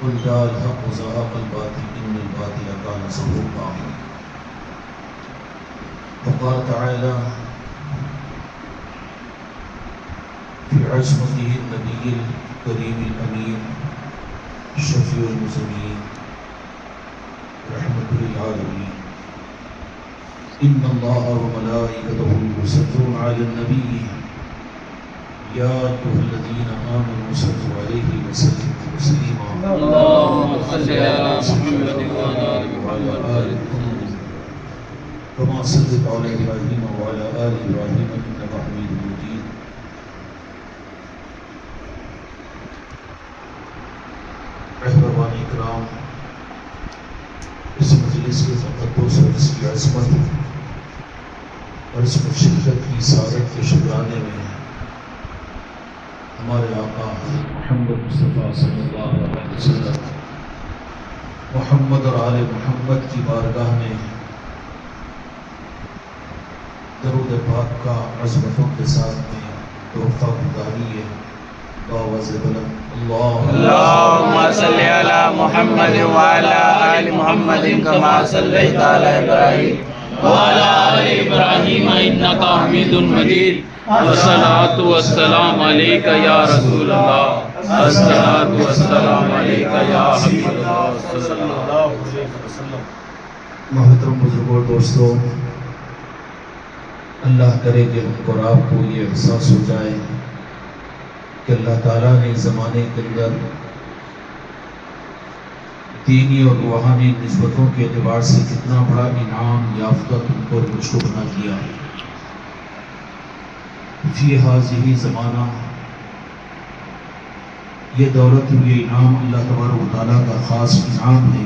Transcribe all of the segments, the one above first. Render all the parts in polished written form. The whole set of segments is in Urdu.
قل جاء الحق وزهق الباطل إن الباطل كان زهوقا. وقال تعالى في عصمته النبي الكريم الأمين شفيع المذنبين رحمة للعالمين إن الله وملائكته يصلون على النبي يا أيها الذين آمنوا صلوا عليه وسلموا تسليما. اللهم صل على محمد وعلى آل محمد كما صليت على إبراهيم وعلى آل إبراهيم إنك حميد مجيد. رہبران اکرام، اس مجلس کے تقدس اور اس کی عظمت اور اس میں شرکت کی سعادت کے شکرانے میں ہمارے آقا محمد مصطفیٰ صلی اللہ علیہ وسلم محمد اور آل محمد کی بارگاہ میں درود پاک کا عظمتوں کے ساتھ میں تحفہ گزاری ہے. باوز بلند اللهم صل على محمد وعلى آل محمد كما صليت على إبراهيم وعلى آل إبراهيم إنك حميد مجيد. الصلاة والسلام عليك يا رسول الله، الصلاة والسلام عليك يا حبيب الله صلى الله عليه وسلم. محترم بزرگوں اور دوستوں، اللہ کرے کہ ہم کو اور آپ کو یہ احساس ہو جائے کہ اللہ تعالیٰ نے اس زمانے کے اندر دینی اور روحانی نسبتوں کے اعتبار سے کتنا بڑا انعام یافتہ تم کو اور مجھ کو بنا دیا. فی ہذہ زمانہ، یہ دولت اور یہ انعام اللہ تبارک و تعالیٰ کا خاص انعام ہے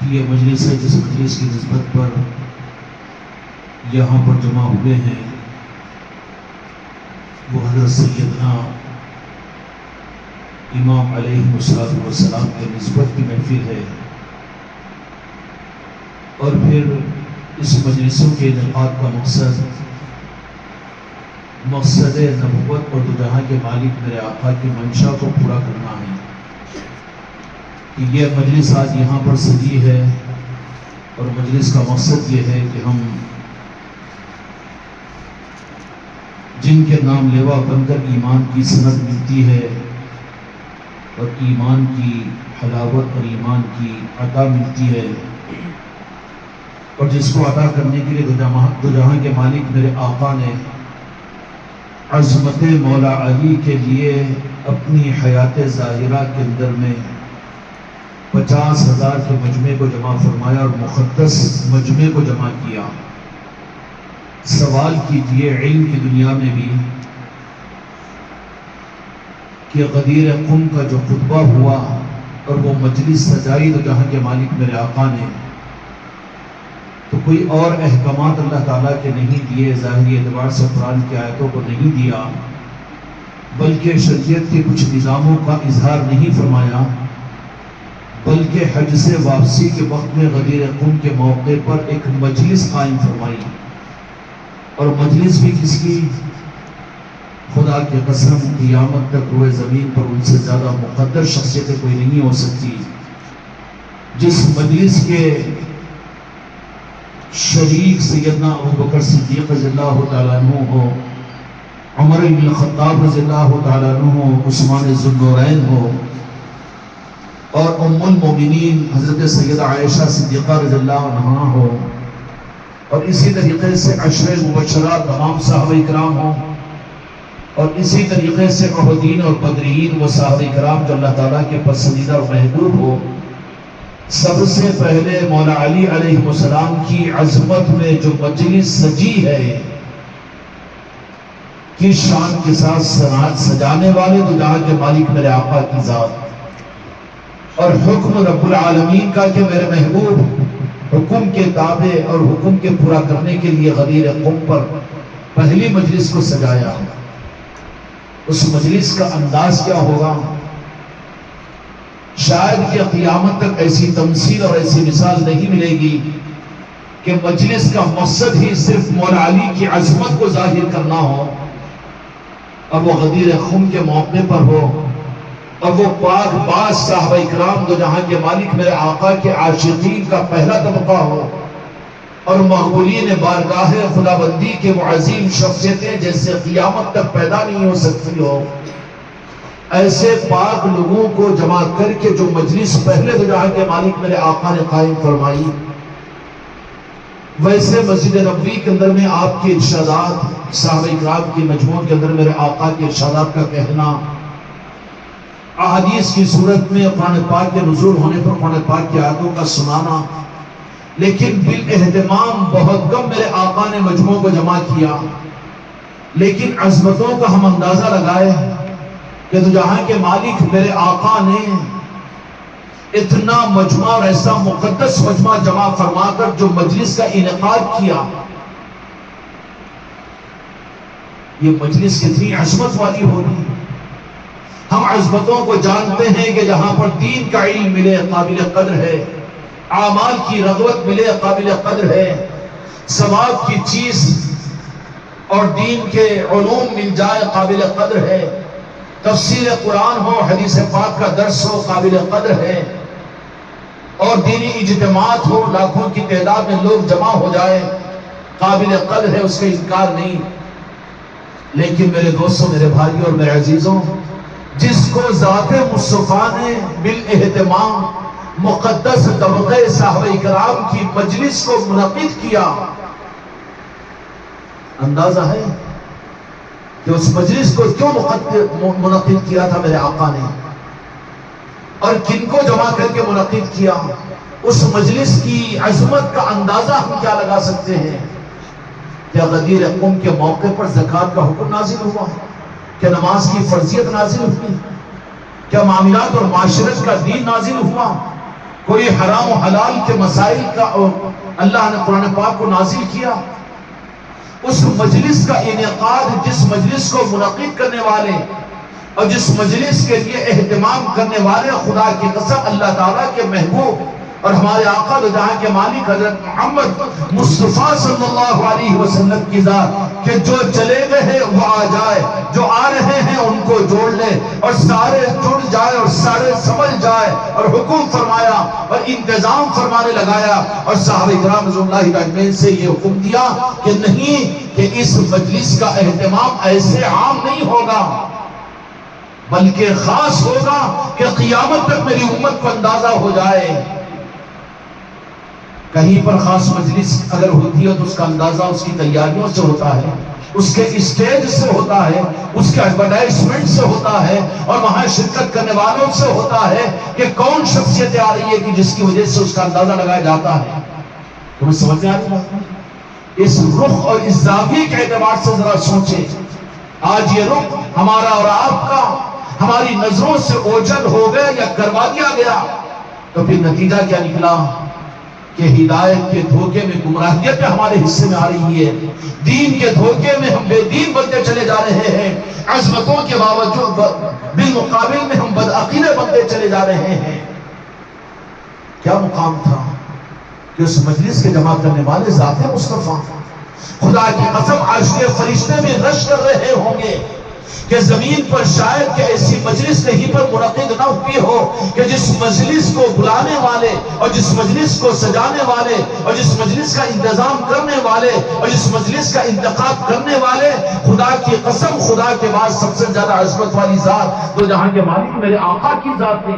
کہ یہ مجلس ہے جس مجلس کی نسبت پر یہاں پر جمع ہوئے ہیں وہ حضرت سیدنا امام علیہ السلام کے نسبت کی محفل ہے. اور پھر اس مجلسوں کے انعقاد کا مقصد نبوت اور دو جہاں کے مالک میرے آقا کی منشا کو پورا کرنا ہے. کہ یہ مجلس آج یہاں پر سجی ہے اور مجلس کا مقصد یہ ہے کہ ہم جن کے نام لیوا بن کر ایمان کی سند ملتی ہے اور ایمان کی حلاوت اور ایمان کی عطا ملتی ہے، اور جس کو عطا کرنے کے لیے دو جہاں کے مالک میرے آقا نے عظمت مولا علی کے لیے اپنی حیات ظاہرہ کے اندر میں 50,000 کے مجمع کو جمع فرمایا اور مقدس مجمع کو جمع کیا. سوال کیجئے علم کی دنیا میں بھی کہ غدیر قم کا جو خطبہ ہوا اور وہ مجلس سجائی تو جہاں کے مالک میرے آقا نے، تو کوئی اور احکامات اللہ تعالیٰ کے نہیں دیے، ظاہری اعتبار سے قرآن کی آیتوں کو نہیں دیا، بلکہ شریعت کے کچھ نظاموں کا اظہار نہیں فرمایا، بلکہ حج سے واپسی کے وقت میں غدیر قم کے موقع پر ایک مجلس قائم فرمائی. اور مجلس بھی کس کی؟ خدا کی قسم قیامت تک روئے زمین پر ان سے زیادہ مقدر شخصیتیں کوئی نہیں ہو سکتی جس مجلس کے شریک سیدنا ابوبکر صدیق رضی اللہ تعالیٰ عنہ ہو، عمر بن الخطاب رضی اللہ تعالیٰ عنہ ہو، عثمان ذو النورین ہو، اور ام المومنین حضرت سیدہ عائشہ صدیقہ رضی اللہ عنہا ہو، اور اسی طریقے سے عشرہ مبشرہ تمام صحابہ کرام ہوں، اور اسی طریقے سے احدین اور بدرین وہ صحابہ کرام جو اللہ تعالیٰ کے پسندیدہ اور محبوب ہو. سب سے پہلے مولا علی علیہ السلام کی عظمت میں جو مجلس سجی ہے، کس شان کے ساتھ سجانے والے تو جہاں کے مالک میرے آقا کی ذات، اور حکم رب العالمین کا کہ میرے محبوب حکم کے تابع اور حکم کے پورا کرنے کے لیے غدیر قم پر پہلی مجلس کو سجایا. اس مجلس کا انداز کیا ہوگا؟ شاید کہ قیامت تک ایسی تمثیل اور ایسی مثال نہیں ملے گی کہ مجلس کا مقصد ہی صرف مولا علی کی عظمت کو ظاہر کرنا ہو اور وہ غدیر قم کے موقع پر ہو اور وہ پاک باز صحابہ اکرام دو جہاں کے مالک میرے آقا کے عاشقین کا پہلا طبقہ ہو، اور مقبولین بارگاہ خدا بندی کے وہ عظیم شخصیتیں جیسے قیامت تک پیدا نہیں ہو سکتی ہو، ایسے پاک لوگوں کو جمع کر کے جو مجلس پہلے دو جہاں کے مالک میرے آقا نے قائم فرمائی، ویسے مسجد نبوی کے اندر میں آپ کے ارشادات، صحابہ اکرام کی مجموعہ کے اندر میرے آقا کے ارشادات کا کہنا، احادیث کی صورت میں قرآن پاک کے نزول ہونے پر قرآن پاک کی آیاتوں کا سنانا، لیکن بالاہتمام بہت کم میرے آقا نے مجموعوں کو جمع کیا، لیکن عظمتوں کا ہم اندازہ لگائے کہ تو جہاں کے مالک میرے آقا نے اتنا مجمع اور ایسا مقدس مجمع جمع فرما کر جو مجلس کا انعقاد کیا، یہ مجلس کتنی عظمت والی ہوگی۔ ہم عظمتوں کو جانتے ہیں کہ جہاں پر دین کا علم ملے قابل قدر ہے، اعمال کی رغبت ملے قابل قدر ہے، ثواب کی چیز اور دین کے علوم مل جائے قابل قدر ہے، تفسیر قرآن ہو، حدیث پاک کا درس ہو قابل قدر ہے، اور دینی اجتماعات ہو، لاکھوں کی تعداد میں لوگ جمع ہو جائے قابل قدر ہے، اس کا انکار نہیں۔ لیکن میرے دوستوں، میرے بھائیوں اور میرے عزیزوں، جس کو ذات مصطفیٰ نے بالاہتمام مقدس طبقہ صحابہ اکرام کی مجلس کو منعقد کیا، اندازہ ہے کہ اس مجلس کو کیوں منعقد کیا تھا میرے آقا نے، اور کن کو جمع کر کے منعقد کیا؟ اس مجلس کی عظمت کا اندازہ ہم کیا لگا سکتے ہیں؟ کیا غدیر قم کے موقع پر زکوٰۃ کا حکم نازل ہوا؟ کیا نماز کی فرضیت نازل ہوئی؟ کیا معاملات اور معاشرت کا دین نازل ہوا؟ کوئی حرام و حلال کے مسائل کا اللہ نے قرآن پاک کو نازل کیا؟ اس مجلس کا انعقاد، جس مجلس کو منعقد کرنے والے اور جس مجلس کے لیے اہتمام کرنے والے، خدا کی قسم اللہ تعالیٰ کے محبوب اور ہمارے آقا دو جہاں کے مالک حضرت محمد مصطفیٰ صلی اللہ علیہ وسلم کی ذات کہ جو چلے گئے ہیں وہ آ جائے، جو آ رہے ہیں ان کو جوڑ لے، اور سارے جڑ جائے اور سارے سمجھ جائے، اور حکم فرمایا اور انتظام فرمانے لگایا، اور صحابہ کرام رضی اللہ اجمعین سے یہ حکم دیا کہ نہیں، کہ اس مجلس کا اہتمام ایسے عام نہیں ہوگا، بلکہ خاص ہوگا کہ قیامت تک میری امت کو اندازہ ہو جائے۔ کہیں پر خاص مجلس اگر ہوتی ہے تو اس کا اندازہ اس کی تیاریوں سے ہوتا ہے، اس کے اسٹیج سے ہوتا ہے، اس کے ایڈورٹائزمنٹ سے ہوتا ہے، اور وہاں شرکت کرنے والوں سے ہوتا ہے کہ کون شخصیت آ رہی ہے کہ جس کی وجہ سے اس کا اندازہ لگایا جاتا ہے۔ تمہیں سمجھ میں آ رہی ہے؟ اس رخ اور اس زاویے کے اعتبار سے ذرا سوچیں، آج یہ رخ ہمارا اور آپ کا ہماری نظروں سے اوجھل ہو گیا یا کروا دیا گیا، تو پھر نتیجہ کیا نکلا کہ ہدایت کے دھوکے میں گمراہیت ہمارے حصے میں آ رہی ہے، دین کے دھوکے میں ہم بے دین بنتے چلے جا رہے ہیں، عظمتوں کے باوجود بالمقابل میں ہم بدعقیدے بنتے چلے جا رہے ہیں۔ کیا مقام تھا کہ اس مجلس کے جمع کرنے والے ذات مصطفیٰ، خدا کی قسم عرش کے فرشتے بھی رش کر رہے ہوں گے کہ زمین پر شاید کہ ایسی مجلس کہیں پر منعقد نہ ہوئی ہو کہ جس مجلس کو بلانے والے اور جس مجلس کو سجانے والے اور جس مجلس کا انتظام کرنے والے اور جس مجلس کا انتخاب کرنے والے، خدا کی قسم خدا کے بعد سب سے زیادہ عظمت والی ذات تو جہاں کے مالک میرے آقا کی ذات ہے۔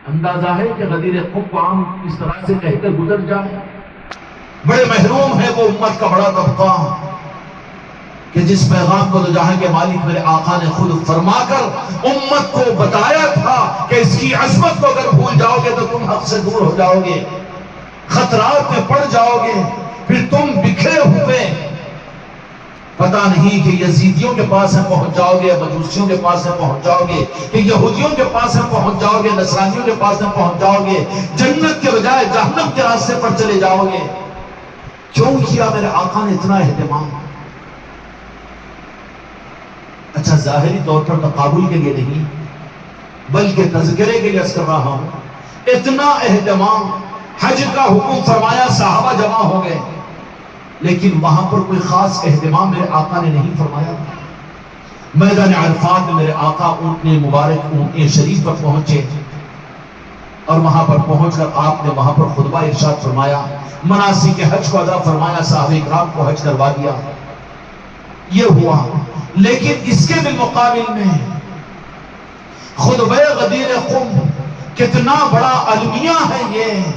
اندازہ ہے کہ غدیر قم کو عام اس طرح سے کہہ کر گزر جائے، بڑے محروم ہے وہ امت کا بڑا طبقہ کہ جس پیغام کو تو جہاں کے مالک میرے آقا نے خود فرما کر امت کو بتایا تھا کہ اس کی عظمت کو اگر بھول جاؤ گے تو تم حق سے دور ہو جاؤ گے، خطرات میں پڑ جاؤ گے، پھر تم بکھرے ہوئے پتہ نہیں کہ یزیدیوں کے پاس میں پہنچ جاؤ گے، مجوسیوں کے پاس میں پہنچ جاؤ گے، کہ یہودیوں کے پاس میں پہنچ جاؤ گے، نصرانیوں کے پاس میں پہنچ جاؤ گے، جنت کے بجائے جہنم کے راستے پر چلے جاؤ گے۔ کیوں کیا میرے آقا نے اتنا اہتمام؟ اچھا ظاہری طور پر تقابل کے لیے نہیں بلکہ تذکرے کے لیے عرض کر رہا ہوں، اتنا اہتمام، حج کا حکم فرمایا، صحابہ جمع ہو گئے، لیکن وہاں پر کوئی خاص اہتمام میرے آقا نے نہیں فرمایا۔ میدان عرفات میں میرے آقا اونٹنے مبارک اونٹنے شریف پر پہنچے اور وہاں پر پہنچ کر آپ نے وہاں پر خطبہ ارشاد فرمایا، مناسک حج کو ادا فرمایا، صحابہ کرام کو حج کروا دیا، یہ ہوا۔ لیکن اس کے بالمقابل میں خطبہ غدیر قم کتنا بڑا المیہ ہے یہ،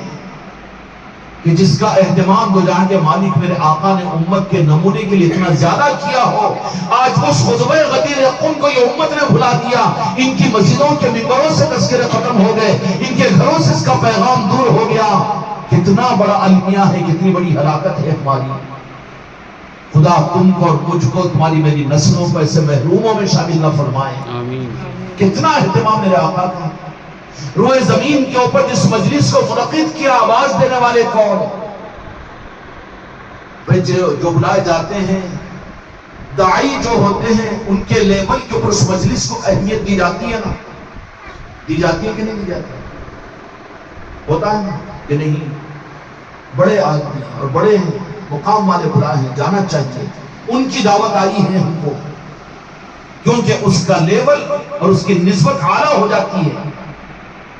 کہ جس کا اہتمام دو جہاں کے مالک میرے آقا نے امت کے نمونے کے لیے اتنا زیادہ کیا ہو، آج اس خطبہ غدیر قم کو یہ امت نے بھلا دیا۔ ان کی مسجدوں کے ممبروں سے تذکرے ختم ہو گئے، ان کے گھروں سے اس کا پیغام دور ہو گیا۔ کتنا بڑا المیہ ہے، کتنی بڑی ہلاکت ہے ہماری۔ خدا تم کو اور مجھ کو، تمہاری میری نسلوں کو ایسے محروموں میں شامل نہ فرمائے۔ آمین۔ کتنا اہتمام میرے آقا کا۔ روئے زمین کے اوپر جس مجلس کو منعقد کیا، آواز دینے والے کون؟ بھئی جو بلائے جاتے ہیں، داعی جو ہوتے ہیں، ان کے لیول کے اوپر اس مجلس کو اہمیت دی جاتی ہے نا؟ دی جاتی ہے کہ نہیں دی جاتی؟ ہوتا ہے نا کہ نہیں؟ بڑے آدمی اور بڑے مقام والے بلائے ہیں، جانا چاہیے، ان کی دعوت آئی ہے ہم کو، کیونکہ اس کا لیول اور اس کی نسبت اعلیٰ ہو جاتی ہے۔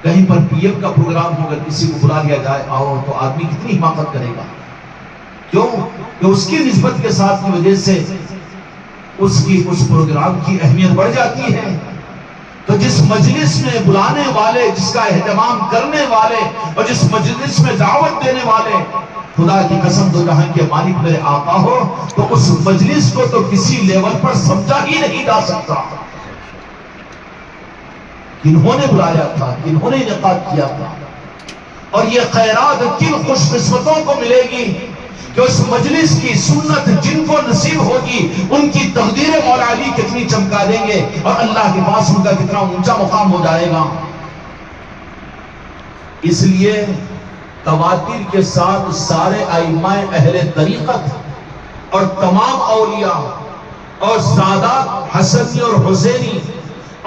کہیں پر پی ایم کا پروگرام ہوگا، کسی کو بلا لیا جائے آؤ، تو آدمی کتنی حماقت کرے گا؟ کیوں؟ کہ اس کی نسبت کے ساتھ کی وجہ سے اس پروگرام کی اہمیت بڑھ جاتی ہے۔ تو جس مجلس میں بلانے والے، جس کا اہتمام کرنے والے اور جس مجلس میں دعوت دینے والے خدا کی قسم دو جہاں کے مالک میرے آقا ہو، تو اس مجلس کو تو کسی لیول پر سمجھا ہی نہیں جا سکتا۔ کنہوں نے بلایا تھا، کنہوں نے انعقاد کیا تھا، اور یہ خیرات کن خوش قسمتوں کو ملے گی کہ اس مجلس کی سنت جن کو نصیب ہوگی، ان کی تقدیر مولا علی کتنی چمکا دیں گے اور اللہ کے پاس ان کا کتنا اونچا مقام ہو جائے گا۔ اس لیے تواتر کے ساتھ سارے ائمہ اہل طریقت اور تمام اولیاء اور سادات حسنی اور حسینی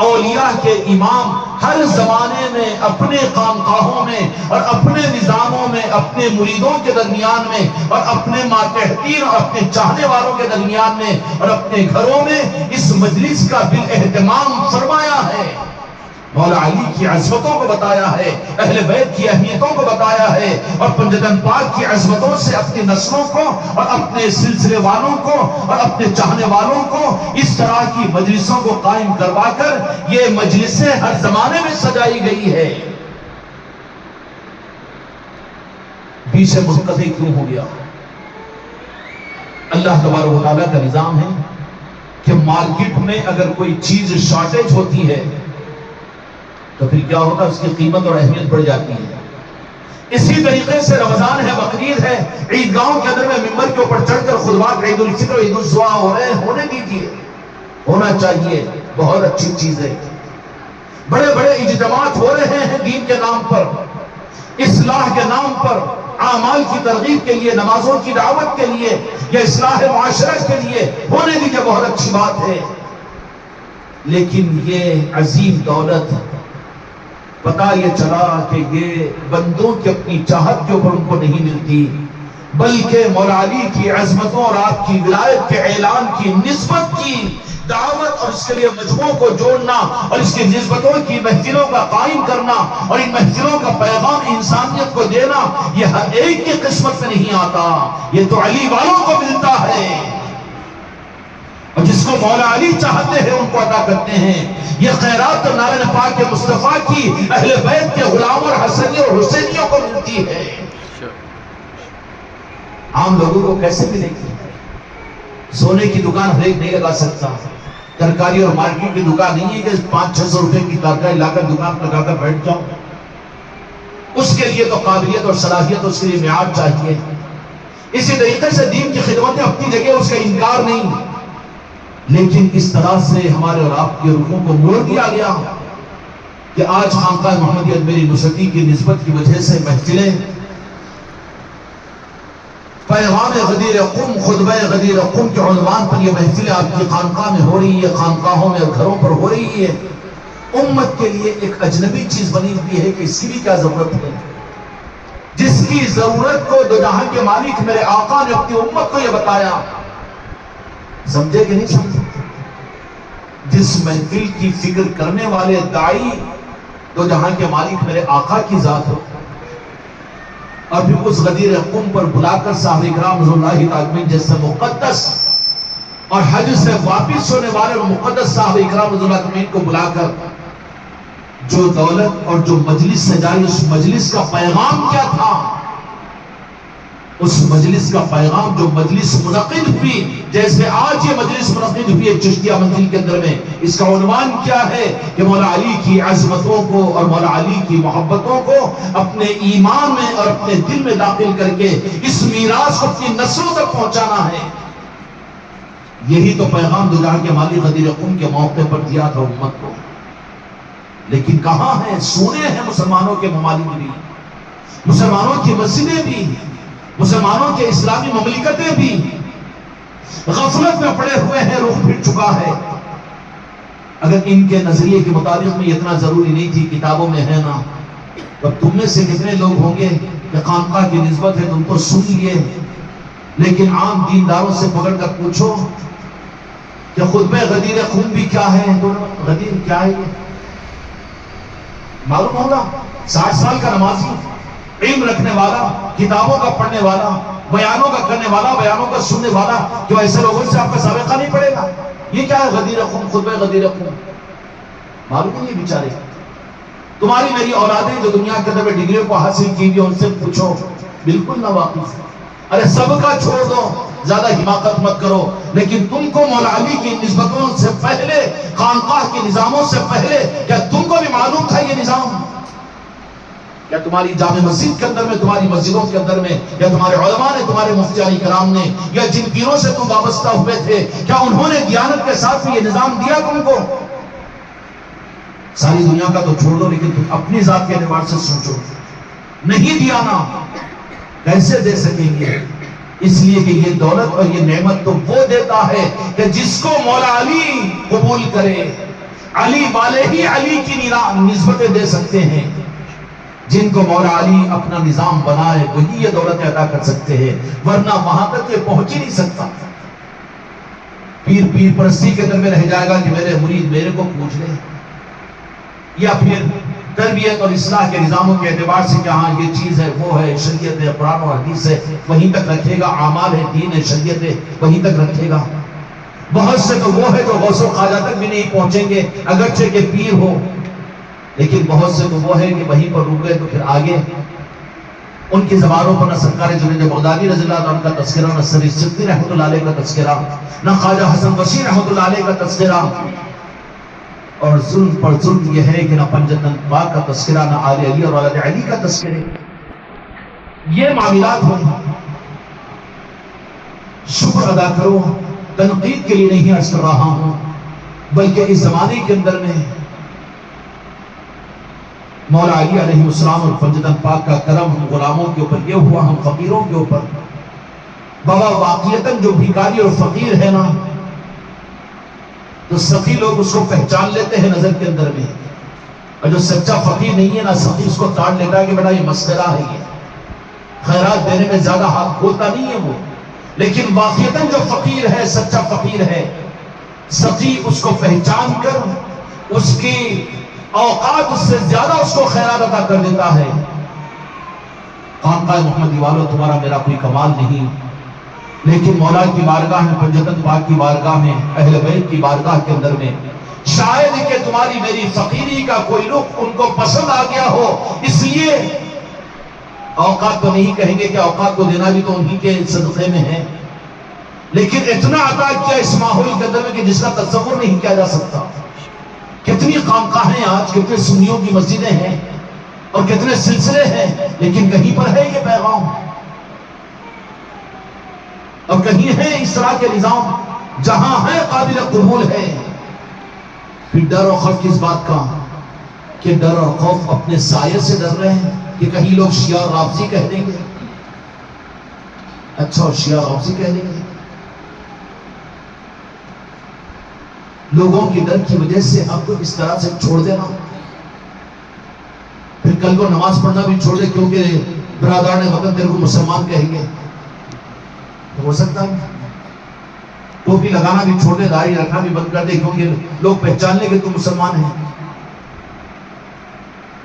اولیاء کے امام ہر زمانے میں اپنے خانقاہوں میں اور اپنے نظاموں میں، اپنے مریدوں کے درمیان میں اور اپنے ماتحتین اور اپنے چاہنے والوں کے درمیان میں اور اپنے گھروں میں اس مجلس کا بالاہتمام فرمایا ہے۔ مولا علی کی عظمتوں کو بتایا ہے، اہل بیت کی اہمیتوں کو بتایا ہے، اور پنجتن پاک کی عظمتوں سے اپنی نسلوں کو اور اپنے سلسلے والوں کو اور اپنے چاہنے والوں کو اس طرح کی مجلسوں کو قائم کروا کر یہ مجلسیں ہر زمانے میں سجائی گئی ہے۔ پیچھے منقطع کیوں ہو گیا؟ اللہ تبارک و تعالیٰ کا نظام ہے کہ مارکیٹ میں اگر کوئی چیز شارٹیج ہوتی ہے تو پھر کیا ہوتا ہے؟ اس کی قیمت اور اہمیت بڑھ جاتی ہے۔ اسی طریقے سے رمضان ہے، بقرعید ہے، عیدگاہوں کے اندر میں ممبر کے اوپر چڑھ کر خطبات عید الفطر عید الاضحیٰ ہو رہے ہیں، ہونے دیجیے، ہونا چاہیے، بہت اچھی چیز ہے۔ بڑے بڑے اجتماعات ہو رہے ہیں دین کے نام پر، اصلاح کے نام پر، اعمال کی ترغیب کے لیے، نمازوں کی دعوت کے لیے یا اصلاح معاشرت کے لیے، ہونے دیجیے، بہت اچھی بات ہے۔ لیکن یہ عظیم دولت پتا یہ چلا کہ یہ بندوں کی اپنی چاہت کے اوپر ان کو نہیں ملتی، بلکہ مولا علی کی عظمتوں اور آپ کی ولایت کے اعلان کی نسبت کی دعوت اور اس کے لیے مجموعوں کو جوڑنا اور اس کی نسبتوں کی محفلوں کا قائم کرنا اور ان محفلوں کا پیغام انسانیت کو دینا، یہ ہر ایک کی قسمت میں نہیں آتا، یہ تو علی والوں کو ملتا ہے، اور جس کو مولا علی چاہتے ہیں ان کو عطا کرتے ہیں۔ یہ خیرات تو نارائن پاک کے مصطفیٰ کی اہل بیت کے غلاموں اور حسنی اور حسینیوں کو ملتی ہے، عام لوگوں کو کیسے ملے گی؟ سونے کی دکان ہر ایک نہیں لگا سکتا، ترکاری اور مارکیٹ کی دکان نہیں ہے کہ 500-600 روپے کی ترکاری لا کر دکان لگا کر بیٹھ جاؤ، اس کے لیے تو قابلیت اور صلاحیت، اس کے لیے معیار چاہیے۔ اسی طریقے سے دین کی خدمتیں اپنی جگہ، اس کا انکار نہیں، لیکن اس طرح سے ہمارے اور آپ کے رخوں کو موڑ دیا گیا کہ آج خانقاہ محمدیہ میری نصرتی کی نسبت کی وجہ سے محفلیں پیغام غدیر قم، خطبہ غدیر قم کے عنوان پر یہ محفلیں آپ کی خانقاہ میں ہو رہی ہے، خانقاہوں میں اور گھروں پر ہو رہی ہے، امت کے لیے ایک اجنبی چیز بنی ہوئی ہے کہ اس کی بھی کیا ضرورت ہے، جس کی ضرورت کو دو جہاں کے مالک میرے آقا نے اپنی امت کو یہ بتایا۔ سمجھے کہ نہیں سمجھے؟ جس محفل کی فکر کرنے والے داعی دو جہاں کے مالک میرے آقا کی ذات ہو، اور پھر اس غدیر قم پر بلا کر صحابہ کرام رضی اللہ تعالی جیسے مقدس اور حج سے واپس ہونے والے مقدس صحابہ کرام رضی اللہ تعالی کو بلا کر جو دولت اور جو مجلس سجائی، اس مجلس کا پیغام کیا تھا؟ اس مجلس کا پیغام جو مجلس منعقد ہوئی، جیسے آج یہ مجلس منعقد ہوئی ہے چشتیہ منزل کے اندر میں، اس کا عنوان کیا ہے کہ مولا علی کی عظمتوں کو اور مولا علی کی محبتوں کو اپنے ایمان میں اور اپنے دل میں داخل کر کے اس میراث کو اپنی نسلوں تک پہنچانا ہے۔ یہی تو پیغام دو جہاں کے مالک غدیر قم کے موقع پر دیا تھا امت کو، لیکن کہاں ہیں؟ سونے ہیں مسلمانوں کے ممالک بھی، مسلمانوں کی مسجدیں بھی، مسلمانوں کے اسلامی مملکتیں بھی غفلت میں پڑے ہوئے ہیں، رخ پھر چکا ہے۔ اگر ان کے نظریے کے مطابق میں اتنا ضروری نہیں تھی، کتابوں میں ہے نا، تو تم میں سے کتنے لوگ ہوں گے کہ خانقاہ کی نسبت ہے تم تو سن لیے، لیکن عام دینداروں سے پکڑ کر پوچھو کہ خطبہ غدیر قم بھی کیا ہے، تو غدیر کیا ہے یہ معلوم ہوگا؟ 60 سال کا نمازی، علم رکھنے والا، کتابوں کا پڑھنے والا، بیانوں کا کرنے والا، بیانوں کا سننے والا، جو ایسے لوگوں سے آپ کا سابقہ نہیں پڑے گا؟ یہ کیا ہے غدیر قم، خطبہ غدیر قم؟ معلوم نہیں بیچارے۔ تمہاری میری اولادیں جو دنیا کے اندر ڈگریوں کو حاصل کی ہوئی ان سے پوچھو، بالکل نہ واقف۔ ارے سب کا چھوڑ دو، زیادہ حماقت مت کرو، لیکن تم کو مولا علی کی نسبتوں سے پہلے، خانقاہ کے نظاموں سے پہلے، کیا تم کو بھی معلوم تھا یہ نظام؟ یا تمہاری جامع مسجد کے اندر میں، تمہاری مسجدوں کے اندر میں، یا تمہارے علماء نے، تمہارے مفتی علی کرام نے، یا جن پیروں سے تم وابستہ ہوئے تھے، کیا انہوں نے دیانت کے ساتھ یہ نظام دیا تم کو؟ ساری دنیا کا تو چھوڑ دو، لیکن تم اپنی ذات کے اعتبار سے سوچو، نہیں دیا نا، کیسے دے سکیں گے؟ اس لیے کہ یہ دولت اور یہ نعمت تو وہ دیتا ہے کہ جس کو مولا علی قبول کرے۔ علی والے ہی علی کی نسبتیں دے سکتے ہیں، جن کو مولا علی اپنا نظام بنائے وہی یہ دولت ادا کر سکتے ہیں، ورنہ وہاں تک یہ پہنچ ہی نہیں سکتا۔ پیر پرستی کے اندر میں رہ جائے گا کہ میرے مرید میرے کو پوچھ لے، یا پھر تربیت اور اصلاح کے نظاموں کے اعتبار سے کہ ہاں یہ چیز ہے، وہ ہے، شریعت ہے، قرآن و حدیث ہے، وہیں تک رکھے گا، اعمال ہے، دین ہے، شریعت ہے، وہیں تک رکھے گا۔ بہت سے تو وہ ہے جو غوث و خواجہ تک بھی نہیں پہنچیں گے اگرچہ کہ پیر ہو، لیکن بہت سے تو وہ ہے کہ وہیں پر رک گئے تو پھر آگے ان کی زبانوں پر نہ سرکار جنید بغدادی رضی اللہ عنہ کا تذکرہ، نہ سری صدقی رحمۃ اللہ علیہ کا تذکرہ، نہ خواجہ حسن بصری رحمۃ اللہ علیہ کا تذکرہ، اور ظلم پر ظلم یہ ہے کہ نہ پنجتن پاک کا تذکرہ، نہ آل علی اور اولاد علی کا تذکرہ۔ یہ معاملات ہوں، شکر ادا کرو، تنقید کے لیے نہیں عرض کر رہا ہوں، بلکہ اس زمانے کے اندر میں مولا علی علیہ السلام اور پنجتن پاک کا کرم ہم غلاموں کے اوپر یہ ہوا، ہم فقیروں کے اوپر۔ بابا واقعیتاً جو بھیکاری اور فقیر ہے نا، تو سخی لوگ اس کو پہچان لیتے ہیں نظر کے اندر میں، اور جو سچا فقیر نہیں ہے نا، سخی اس کو تاڑ لیتا ہے کہ بیٹا یہ مسئلہ ہے، یہ خیرات دینے میں زیادہ ہاتھ کھولتا نہیں ہے وہ، لیکن واقعیتاً جو فقیر ہے، سچا فقیر ہے، سخی اس کو پہچان کر اس کی اوقات اس سے زیادہ اس کو خیرات عطا کر دیتا ہے۔ خانقاہ محمدی والو، تمہارا میرا کوئی کمال نہیں، لیکن مولا کی بارگاہ میں، پنجتن پاک کی بارگاہ میں، اہل بیت کی بارگاہ کے اندر میں شاید کہ تمہاری میری فقیری کا کوئی رخ ان کو پسند آ گیا ہو، اس لیے اوقات تو نہیں کہیں گے کہ اوقات کو دینا بھی تو انہی کے صدقے میں ہے، لیکن اتنا عطا کیا اس ماحول کے اندر میں کہ جس کا تصور نہیں کیا جا سکتا۔ کتنی خانقاہیں آج، کتنے سنیوں کی مسجدیں ہیں اور کتنے سلسلے ہیں، لیکن کہیں پر ہے یہ پیغام، اور کہیں ہے اس طرح کے نظام، جہاں ہے قابل قبول ہے۔ پھر ڈر اور خوف کس بات کا؟ کہ ڈر اور خوف اپنے سائے سے ڈر رہے ہیں کہ کہیں لوگ شیعہ اور رافضی کہہ دیں گے، اچھا شیعہ اور رافضی کہہ دیں گے، لوگوں کی ڈر کی وجہ سے آپ کو اس طرح سے چھوڑ دینا، پھر کل کو نماز پڑھنا بھی چھوڑ دے کیونکہ برادران وطن تیرے کو مسلمان کہیں گے، ہو سکتا ہے؟ ٹوپی لگانا بھی چھوڑ دے، داڑھی رکھنا بھی بند کر دے، کیونکہ لوگ پہچان لیں کہ تم مسلمان ہیں۔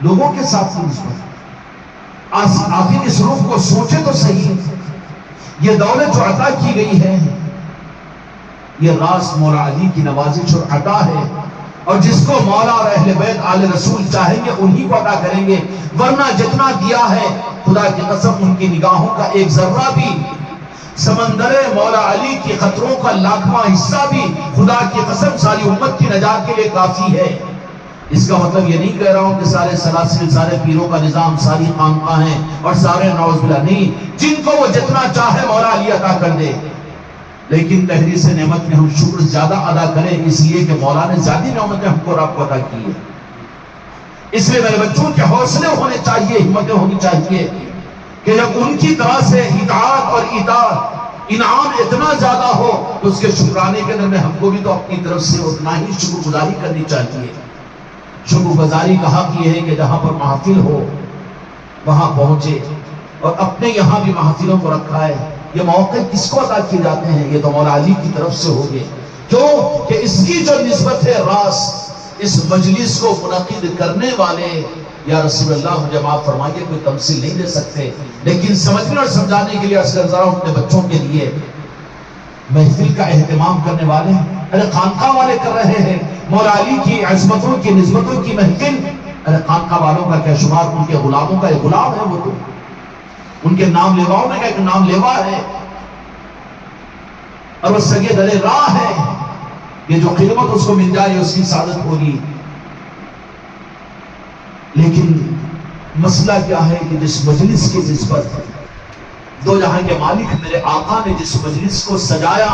لوگوں کے ساتھ کی نسبت، آخر اس روح کو سوچے تو صحیح، یہ دولت جو عطا کی گئی ہے یہ راست مولا علی کی نوازش اور عطا ہے، اور جس کو مولا اور اہل بیت آل رسول چاہیں گے انہی کو عطا کریں گے، ورنہ جتنا دیا ہے خدا کی قسم ان کی نگاہوں کا ایک ذرہ بھی، سمندر مولا علی کی قطروں کا لاکھواں حصہ بھی خدا کی قسم ساری امت کی نجات کے لیے کافی ہے۔ اس کا مطلب یہ نہیں کہہ رہا ہوں کہ سارے سلاسل، سارے پیروں کا نظام، ساری خانقاہیں اور سارے نعوذ باللہ، نہیں، جن کو وہ جتنا چاہے مولا علی عطا کر دے، لیکن تحریص نعمت میں ہم شکر زیادہ ادا کریں، اس لیے کہ مولا نے زیادہ نعمتیں ہم کو رب کو عطا کی ہے۔ اس لیے میرے بچوں کے حوصلے ہونے چاہیے، ہمتیں ہونی چاہیے کہ جب ان کی طرح سے اطاعت اور اطاعت انعام اتنا زیادہ ہو تو اس کے شکرانے کے اندر میں ہم کو بھی تو اپنی طرف سے اتنا ہی شکر گزاری کرنی چاہیے۔ شکر گزاری کا حق یہ ہے کہ جہاں پر محفل ہو وہاں پہنچے، اور اپنے یہاں بھی محفلوں کو رکھا ہے۔ یہ موقع کس کو عطا کیے جاتے ہیں؟ یہ تو مولا علی کی طرف سے ہو گئے، کیوں کہ اس کی جو نسبت ہے راست اس مجلس کو منعقد کرنے والے یا رسول اللہ مجھے معاف فرمائیے کوئی تمثیل نہیں دے سکتے، لیکن سمجھنے اور سمجھانے کے لیے اصغر ذرا اپنے بچوں کے لیے محفل کا اہتمام کرنے والے، ارے خانقاہ والے کر رہے ہیں مولا علی کی عظمتوں کی نسبتوں کی محفل، ارے خانقاہ والوں کا کیا شمار، ان کے غلاموں کا یہ غلام ہے، وہ تو ان کے نام لیواؤں میں ایک نام لیوا ہے، اور وہ سگے دلے راہ ہے، یہ جو خدمت اس کو مل جائے اس کی سعادت ہوگی۔ لیکن مسئلہ کیا ہے کہ جس مجلس کی نسبت دو جہاں کے مالک میرے آقا نے جس مجلس کو سجایا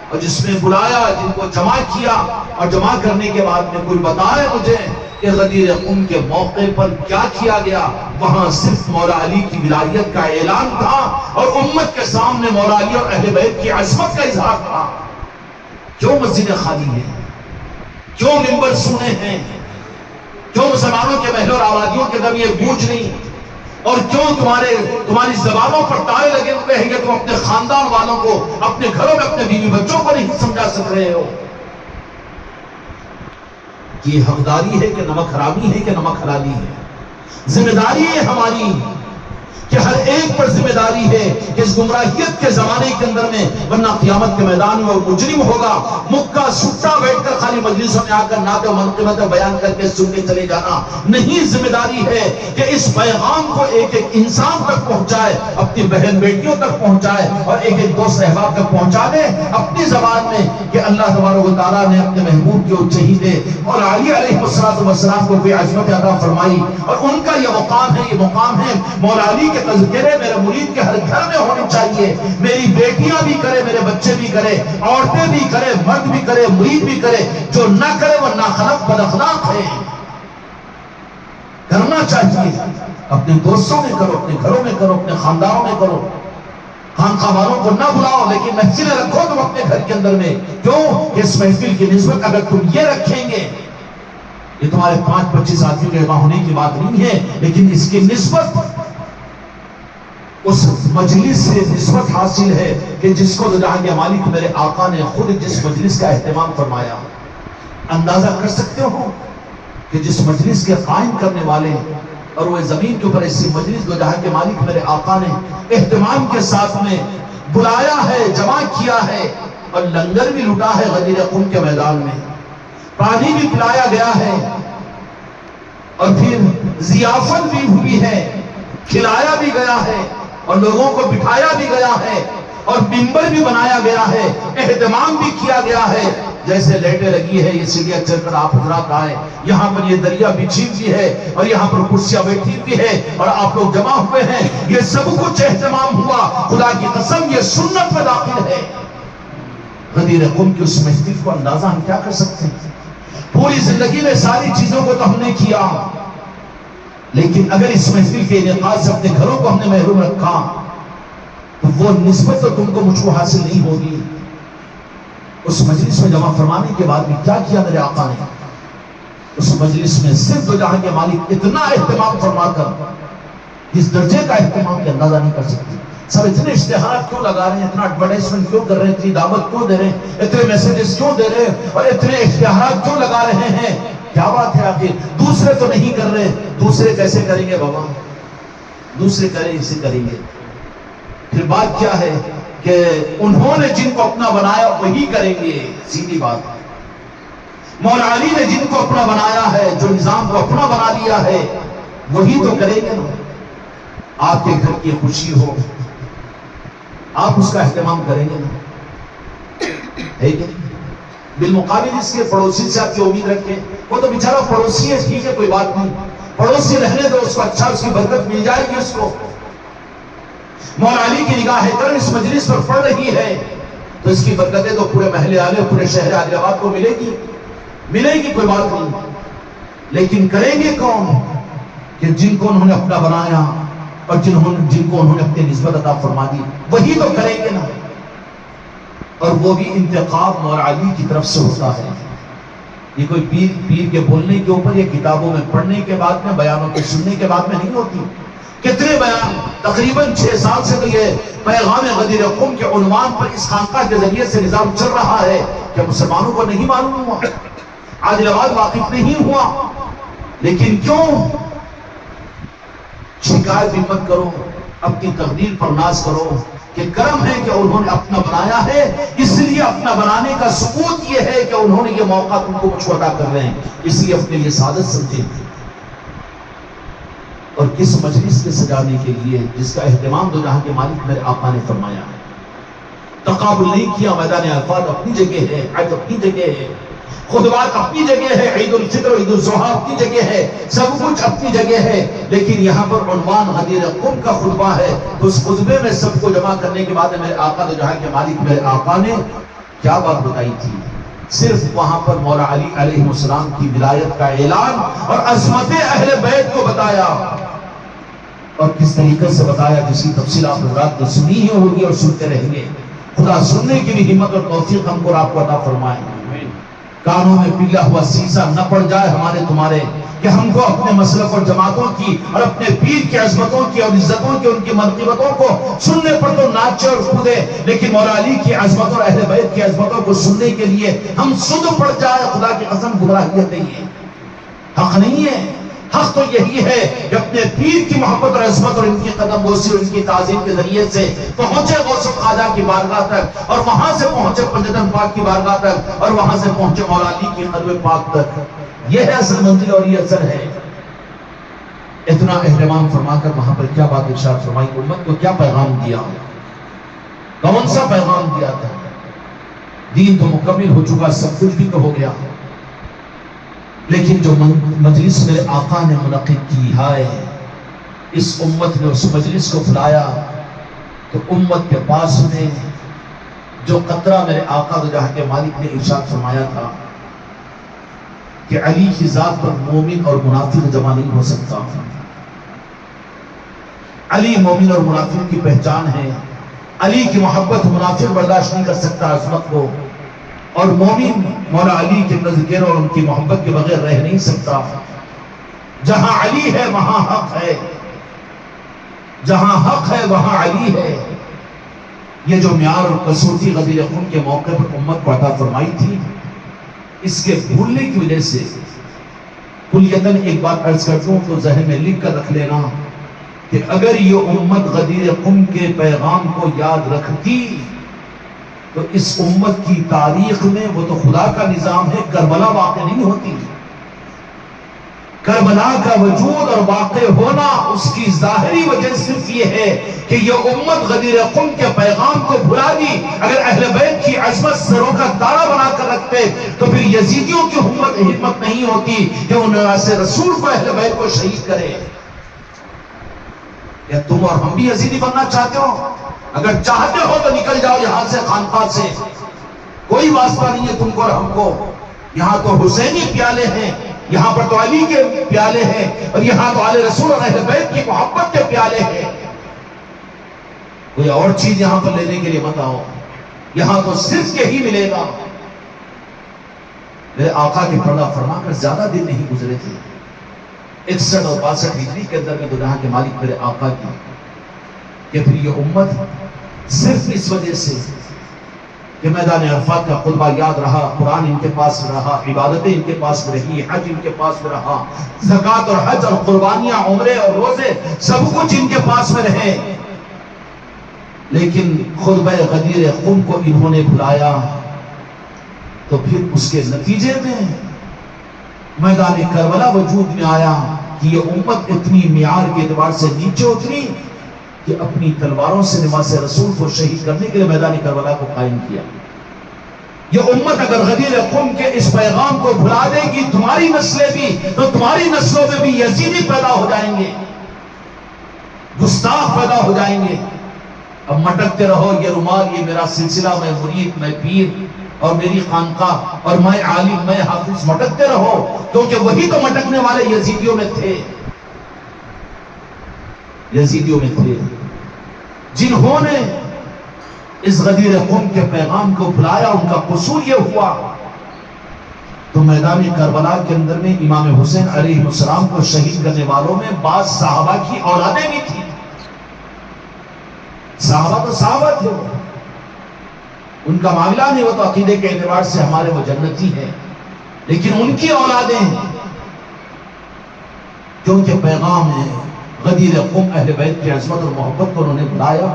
اور جس میں بلایا، جن کو جمع کیا، اور جمع کرنے کے بعد میں کوئی بتائے مجھے کہ غدیر قم کے موقع پر کیا کیا گیا، وہاں صرف مولا علی کی ولایت کا اعلان تھا اور امت کے سامنے مولا علی اور اہل بیت کی عظمت کا اظہار تھا۔ کیوں مسجدیں خالی ہیں؟ کیوں منبر سنے ہیں؟ کیوں مسلمانوں کے محلوں اور آبادیوں کے اندر یہ گونج نہیں؟ اور کیوں تمہاری زبانوں پر تالے لگے ہوئے ہیں کہ تم اپنے خاندان والوں کو، اپنے گھروں میں اپنے بیوی بچوں کو نہیں سمجھا سک رہے ہو؟ یہ حقداری ہے کہ نمک حرامی ہے کہ نمک حلالی ہے؟ ذمہ داری ہے ہماری کہ ہر ایک پر ذمہ داری ہے کہ اس گمراہیت کے زمانے کے اندر میں، ورنہ قیامت کے میدان میں وہ مجرم ہوگا، مکہ سٹا بیٹھ کر خالی مجلسوں میں آ کر نعت و منقبت بیان کر کے سن کے چلے جانا نہیں۔ ذمہ داری ہے کہ اس پیغام کو ایک ایک انسان تک پہنچائے، اپنی بہن بیٹیوں تک پہنچائے، اور ایک ایک دوست احباب تک پہنچا دے اپنی زبان میں کہ اللہ تبارک و تعالیٰ نے اپنے محبوب کے شہید اور علی علیہ السلام کو بھی عظمت عطا فرمائی، اور ان کا یہ مقام ہے مولا علی کے تذکرے میرے مرید کے ہر گھر میں ہونے چاہیے۔ میری بیٹیاں بھی کرے، میرے بچے بھی کرے، عورتیں بھی کرے، مرد بھی کرے، مرید بھی کرے، جو نہ کرے وہ ناخلق بد اخلاق ہے۔ کرنا چاہیے، اپنے دوستوں میں کرو، اپنے گھروں میں کرو، اپنے خاندانوں میں کرو۔ خانقاہ والوں کو نہ بلاؤ لیکن محفلیں رکھو تم اپنے گھر کے اندر میں، کیوں کہ اس محفل کی نسبت اگر تم یہ رکھیں گے، یہ تمہارے 5-25 آدمیوں کے جمع ہونے کی بات نہیں ہے، لیکن اس کی نسبت اس مجلس سے نسبت حاصل ہے کہ جس کو جہاں کے مالک میرے آقا نے خود جس مجلس کا اہتمام فرمایا۔ اندازہ کر سکتے ہو کہ جس مجلس کے قائم کرنے والے اور وہ زمین کے اوپر ایسی مجلس جو جہاں کے مالک میرے آقا نے اہتمام کے ساتھ میں بلایا ہے، جمع کیا ہے، اور لنگر بھی لٹا ہے غدیر قم کے میدان میں، پانی بھی پلایا گیا ہے، اور پھر ضیافت بھی ہوئی ہے، کھلایا بھی گیا ہے، اور لوگوں کو بٹھایا بھی گیا ہے، اور منبر بھی بنایا گیا ہے، اہتمام بھی کیا گیا ہے۔ جیسے لیٹیں لگی ہے، یہ سیڑھیاں چڑھ کر آپ حضرات آئے، یہاں پر یہ دریا بچھی ہوئی ہے، اور یہاں پر کرسیاں بیٹھی ہوئی ہے، اور آپ لوگ جمع ہوئے ہیں، یہ سب کچھ اہتمام ہوا۔ خدا کی قسم یہ سنت میں داخل ہے۔ غدیر قم کی اس محفل کو اندازہ ہم کیا کر سکتے ہیں؟ پوری زندگی میں ساری چیزوں کو تو ہم نے کیا، لیکن اگر اس محفل کے انعقاد سے اپنے گھروں کو ہم نے محروم رکھا تو وہ نسبت تو تم کو مجھ کو حاصل نہیں ہوگی۔ اس مجلس میں جمع فرمانے کے بعد بھی کیا کیا میرے آقا نے؟ اس مجلس میں صرف دو جہاں کے مالک اتنا اہتمام فرما کر، اس درجے کا اہتمام کی اندازہ نہیں کر سکتے، سب اتنے اشتہارات کیوں لگا رہے ہیں، اتنا ایڈورٹائزمنٹ کیوں کر رہے ہیں، اتنی دعوت کیوں دے رہے ہیں، اتنے میسیجز کیوں دے رہے ہیں اور اتنے اشتہارات کیوں لگا رہے ہیں؟ کیا بات ہے آخر؟ دوسرے تو نہیں کر رہے، دوسرے کیسے کریں گے بابا؟ دوسرے کریں اسے کریں گے۔ پھر بات کیا ہے کہ انہوں نے جن کو اپنا بنایا وہی کریں گے، سیدھی بات۔ مولا علی نے جن کو اپنا بنایا ہے، جو نظام کو اپنا بنا لیا ہے، وہی تو کریں گے نا۔ آپ کے گھر کی خوشی ہو، آپ اس کا اہتمام کریں گے نا، ہے کہ نہیں؟ بالمقابل اس کے پڑوسی سے آپ کی امید رکھیں، وہ تو بیچارہ پڑوسی ہے، ٹھیک ہے کوئی بات نہیں، پڑوسی رہنے دو اس کو، اچھا اس کی برکت مل جائے گی اس کو۔ مولا علی کی نگاہ کرم اس مجلس پر پڑ رہی ہے تو اس کی برکتیں تو پورے محل عالیہ، پورے شہر عادل آباد کو ملے گی، کوئی بات نہیں۔ لیکن کریں گے کون؟ کہ جن کو انہوں نے اپنا بنایا اور جن کو انہوں نے اپنی نسبت عطا فرما دی، وہی تو کریں گے نا۔ اور وہ بھی انتخاب مولا علی کی طرف سے ہوتا ہے، یہ کوئی پیر کے بولنے کے اوپر یا کتابوں میں پڑھنے کے بعد میں، بیانوں کے سننے کے بعد میں نہیں ہوتی۔ کتنے بیان، تقریباً 6 سال سے تو یہ پیغام غدیر قم کے عنوان پر اس خانقاہ کے ذریعے سے نظام چل رہا ہے کہ مسلمانوں کو نہیں معلوم ہوا، عادل آباد واقف نہیں ہوا۔ لیکن کیوں؟ شکایت بھی مت کرو، اپنی تقدیر پر ناز کرو کہ کرم ہے کہ انہوں نے اپنا بنایا ہے، اس لیے اپنا بنانے کا ثبوت یہ ہے کہ انہوں نے یہ موقع تم کو مجھ کو عطا کر رہے ہیں، اس لیے اپنے لیے سعادت سمجھیں۔ اور کس مجلس کے سجانے کے لیے جس کا اہتمام دو جہاں کے مالک میرے آقا نے فرمایا ہے، تقابل نہیں کیا۔ میدان عرفات اپنی جگہ ہے، حج اپنی جگہ ہے، خطبات اپنی جگہ ہے، عید الفطر عید الاضحیٰ اپنی جگہ ہے، سب کچھ اپنی جگہ ہے، لیکن یہاں پر عنوان غدیر قم کا خطبہ ہے تو اس خطبے میں سب کو جمع کرنے کے بعد میرے آقا دو جہاں کے مالک میرے آقا نے کیا بات بتائی تھی؟ صرف وہاں پر مولا علی علیہ السلام کی ولایت کا اعلان اور عظمت اہل بیت کو بتایا، اور کس طریقے سے بتایا جس کی تفصیل آپ حضرات نے سنی ہی ہوگی اور سنتے رہیں گے۔ خدا سننے کی بھی ہمت اور توفیق ہم کو آپ کو عطا فرمائے، کانوں میں پگھلا ہوا سیسا نہ پڑ جائے ہمارے تمہارے، کہ ہم کو اپنے مسلک اور جماعتوں کی اور اپنے پیر کی عظمتوں کی اور عزتوں کی، ان کی منقبتوں کو سننے پر تو ناچے اور کودے، لیکن مولا علی کی عظمت اور اہل بیت کی عظمتوں کو سننے کے لیے ہم سد پڑ جائے، خدا کی قسم گمراہیت نہیں ہے، حق نہیں ہے۔ حق تو یہی ہے کہ اپنے پیر کی محبت اور عظمت اور ان کی قدم بوسی اور ان کی تعظیم کے ذریعے سے پہنچے غوث خواجہ کی بارگاہ تک، اور وہاں سے پہنچے پنجتن پاک کی بارگاہ تک، اور وہاں سے پہنچے مولا علی کی قدم پاک تک۔ یہ ہے اصل منزل اور یہ اثر ہے۔ اتنا اہتمام فرما کر وہاں پر کیا بات ارشاد فرمائی، امت کو کیا پیغام دیا، کون سا پیغام دیا تھا؟ دین تو مکمل ہو چکا، سب کچھ بھی تو ہو گیا، لیکن جو مجلس میرے آقا نے منعقد کی ہے، اس امت نے اس مجلس کو بلایا تو امت کے پاس میں جو قطرہ میرے آقا دو جہاں کے مالک نے ارشاد فرمایا تھا کہ علی کی ذات پر مومن اور منافق جمع نہیں ہو سکتا، علی مومن اور منافق کی پہچان ہے، علی کی محبت منافق برداشت نہیں کر سکتا عظمت کو، اور مومن مولا علی کے تذکر اور ان کی محبت کے بغیر رہ نہیں سکتا۔ جہاں علی ہے وہاں حق ہے، جہاں حق ہے وہاں علی ہے۔ یہ جو معیار اور کسوٹی غدیر قم کے موقع پر امت کو عطا فرمائی تھی، اس کے بھولنے کی وجہ سے کلیتاً ایک بات عرض کر دوں تو ذہن میں لکھ کر رکھ لینا کہ اگر یہ امت غدیر قم کے پیغام کو یاد رکھتی تو اس امت کی تاریخ میں وہ تو خدا کا نظام ہے، کربلا واقع نہیں ہوتی۔ کربلا کا وجود اور واقع ہونا اس کی ظاہری وجہ صرف یہ ہے کہ یہ امت غدیر قم کے پیغام کو بھلا دی۔ اگر اہل بیت کی عظمت سروں کا دارہ بنا کر رکھتے تو پھر یزیدیوں کی ہمت نہیں ہوتی کہ وہ نواس رسول کو اہل بیت کو شہید کرے۔ کیا تم اور ہم بھی یزیدی بننا چاہتے ہو؟ اگر چاہتے ہو تو نکل جاؤ یہاں سے، خانقاہ سے، کوئی واسطہ نہیں ہے تم کو اور ہم کو۔ یہاں تو حسینی پیالے ہیں، یہاں پر تو علی کے پیالے ہیں، اور یہاں تو آل رسول اور اہل بیت کی محبت کے پیالے ہیں۔ کوئی اور چیز یہاں پر لینے کے لیے مت آؤ، یہاں تو صرف یہی ملے گا۔ میرے آقا کے پردہ فرما کر زیادہ دن نہیں گزرے تھے، 61 اور 62 ہجری کے اندر میں دو جہاں کے مالک میرے آقا کی کہ پھر یہ امت صرف اس وجہ سے کہ میدان عرفات کا خطبہ یاد رہا، قرآن ان کے پاس رہا، عبادتیں ان کے پاس رہی، حج ان کے پاس میں رہا، زکوٰۃ اور حج اور قربانیاں، عمرے اور روزے سب کچھ ان کے پاس میں رہے، لیکن خطبہ غدیر خم کو انہوں نے بھلایا، تو پھر اس کے نتیجے میں میدان کربلا وجود میں آیا کہ یہ امت اتنی معیار کے اعتبار سے نیچے اتری کہ اپنی تلواروں سے نماز رسول کو شہید کرنے کے لیے میدان کربلا کو قائم کیا۔ یہ امت اگر غدیر خم کے اس پیغام کو بھلا دے گی، تمہاری نسلیں بھی، تو تمہاری نسلوں میں بھی یزیدی پیدا ہو جائیں گے، گستاخ پیدا ہو جائیں گے۔ اب مٹکتے رہو، یہ رومال، یہ میرا سلسلہ، میں مرید، میں پیر، اور میری خانقاہ، اور میں عالم، میں حافظ، مٹکتے رہو، کیونکہ وہی تو مٹکنے والے یزیدیوں میں تھے، یزیدیوں میں تھے جنہوں نے اس غدیر قوم کے پیغام کو بھلایا۔ ان کا قصور یہ ہوا تو میدان کربلا کے اندر میں امام حسین علیہ السلام کو شہید کرنے والوں میں بعض صحابہ کی اولادیں بھی تھیں۔ صحابہ تو صحابہ تھے، ان کا معاملہ نہیں، وہ تو عقیدے کے اعتبار سے ہمارے وہ جنتی ہیں، لیکن ان کی اولادیں، کیونکہ پیغام ہے غدیر قوم اہل بیت کی عظمت اور محبت کو انہوں نے بلایا،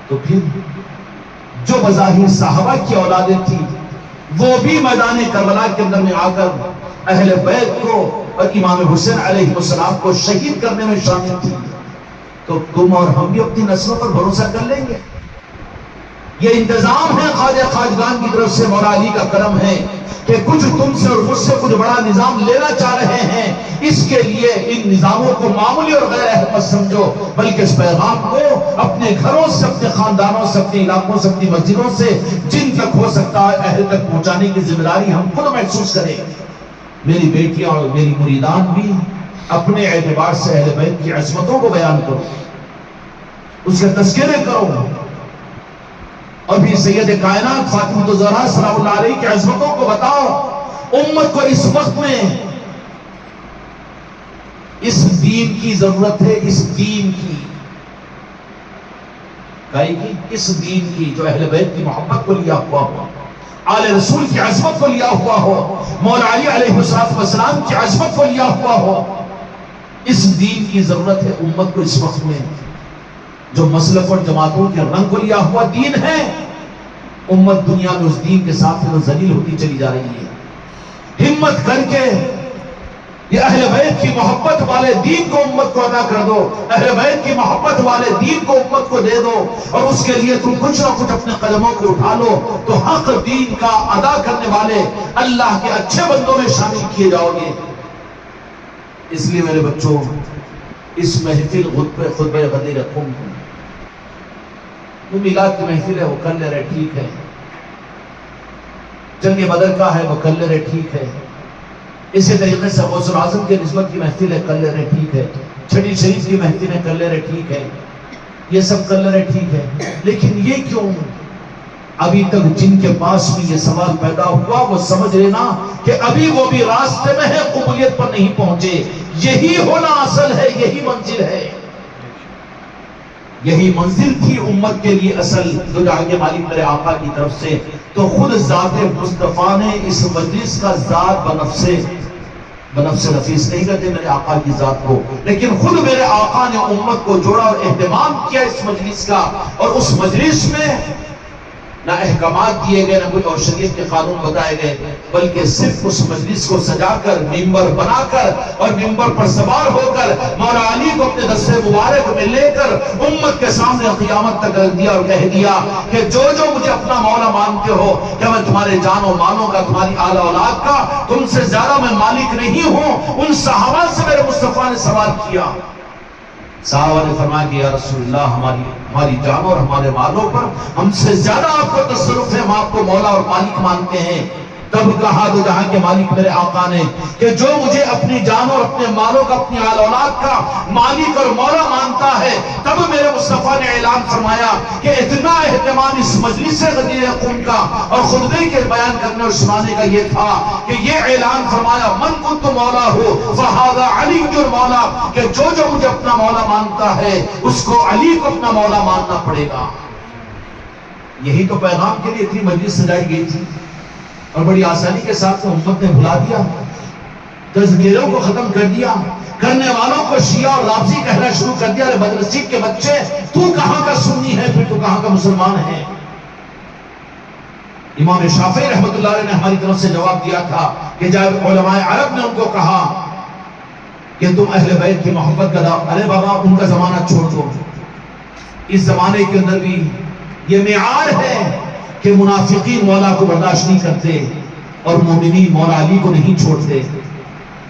تو پھر جو بظاہر صحابہ کی اولادیں تھی وہ بھی میدان کربلا کے اندر میں آ کر اہل بیت کو اور امام حسین علیہ السلام کو شہید کرنے میں شامل تھی، تو تم اور ہم بھی اپنی نسلوں پر بھروسہ کر لیں گے؟ یہ انتظام ہے خواجہ خواجگان کی طرف سے، مولا علی کا کرم ہے کہ کچھ تم سے اور مجھ سے کچھ بڑا نظام لینا چاہ رہے ہیں، اس کے لیے ان نظاموں کو معمولی اور غیر اہم سمجھو، بلکہ اس پیغام کو اپنے گھروں سے، اپنے خاندانوں سے، اپنے علاقوں سے، اپنی مسجدوں سے جن تک ہو سکتا ہے اہل تک پہنچانے کی ذمہ داری ہم خود محسوس کریں۔ میری بیٹیاں اور میری مریدان بھی اپنے اعتبار سے اہل بیت کی عظمتوں کو بیان کرو، اس کے تذکرے کرو، اور بھی سید کائنات فاطمہ الزہرا سلام اللہ علیہ کی عظمتوں کو بتاؤ۔ امت کو اس وقت میں اس دین کی ضرورت ہے، اس دین کی اس دین کی جو اہل بیت کی محبت کو لیا ہوا ہو، آل رسول کی عظمت کو لیا ہوا ہو، مولا علی علیہ السلام کی عظمت کو لیا ہوا ہو۔ اس دین کی ضرورت ہے امت کو اس وقت میں، جو مسلک اور جماعتوں کے رنگ کو لیا ہوا دین ہے۔ امت دنیا میں اس دین کے ساتھ ذلیل ہوتی چلی جا رہی ہے۔ ہمت کر کے یہ اہل بیت کی محبت والے دین کو امت کو عطا کر دو، اہل بیت کی محبت والے دین کو امت کو دے دو، اور اس کے لیے تم کچھ نہ کچھ اپنے قدموں کو اٹھا لو، تو حق دین کا ادا کرنے والے اللہ کے اچھے بندوں میں شامل کیے جاؤ گے۔ اس لیے میرے بچوں، اس محفل خطبہ غدیر قوم کو، وہ میلاد کی محفل ہے، وہ کر لے رہے ٹھیک ہے، جنگ بدر کا ہے وہ کر لے رہے ٹھیک ہے، اسی طریقے سے غوث الاعظم کے نسبت کی محفل ہے کر لے رہے ٹھیک ہے، چھٹی شریف کی محفل ہے کر لے رہے ٹھیک ہے، یہ سب کر لے رہے ٹھیک ہے، لیکن یہ کیوں؟ ابھی تک جن کے پاس بھی یہ سوال پیدا ہوا وہ سمجھ لینا کہ ابھی وہ بھی راستے میں ہے، قبولیت پر نہیں پہنچے۔ یہی ہونا اصل ہے، یہی منزل ہے، یہی منزل تھی امت کے لیے اصل، جو جہاں کے مالک میرے آقا کی طرف سے۔ تو خود ذات مصطفیٰ نے اس مجلس کا ذات بنفس نفیس نہیں کہتے میرے آقا کی ذات کو، لیکن خود میرے آقا نے امت کو جوڑا اور اہتمام کیا اس مجلس کا، اور اس مجلس میں نہ احکامات دیے گئے، نہ کوئی اور شریعت کے قانون بتائے گئے، بلکہ صرف اس مجلس کو سجا کر، ممبر بنا کر، اور ممبر پر سوار ہو کر مولا علی کو اپنے دستے مبارک میں لے کر امت کے سامنے قیامت تک رکھ دیا اور کہہ دیا کہ جو مجھے اپنا مولا مانتے ہو، کہ میں تمہارے جان و مالوں کا، تمہاری آل اولاد کا تم سے زیادہ میں مالک نہیں ہوں۔ ان صحابہ سے میرے مصطفیٰ نے سوال کیا، صحابہ نے فرمایا کہ یا رسول اللہ، ہماری جان اور ہمارے مالوں پر ہم سے زیادہ آپ کو تصرف ہے، ہم آپ کو مولا اور مالک مانتے ہیں، تب کہا تو جہاں کے مالک میرے آقا نے کہ جو مجھے اپنی جان اور اپنے مالوں کا اپنی آل اولاد کا مالک اور مولا مانتا ہے، تب میرے مصطفیٰ نے اعلان فرمایا کہ اتنا اہتمام اس مجلس سے غدیر قوم کا اور خطبے کے بیان کرنے اور سنانے کا یہ تھا کہ یہ اعلان فرمایا من کنت مولا ہو فہذا علی مولا، کہ جو مجھے اپنا مولا مانتا ہے اس کو علی کو اپنا مولا ماننا پڑے گا۔ یہی تو پیغام کے لیے اتنی مجلس سجائی گئی تھی، اور بڑی آسانی کے ساتھ امت نے بھلا دیا، تذکیروں کو ختم کر دیا، کرنے والوں کو شیعہ اور رافضی کہنا شروع کر دیا۔ ارے بدنصیب کے بچے، تو کہاں کا سنی ہے، پھر تو کہاں کا مسلمان ہے؟ امام شافعی رحمۃ اللہ علیہ نے ہماری طرف سے جواب دیا تھا کہ جب علماء عرب نے ان کو کہا کہ تم اہل بیت کی محبت کا دعویٰ، ارے بابا ان کا زمانہ چھوڑ دو، اس زمانے کے اندر بھی یہ معیار ہے کہ منافقین مولا کو برداشت نہیں کرتے اور مومنین مولا علی کو نہیں چھوڑتے۔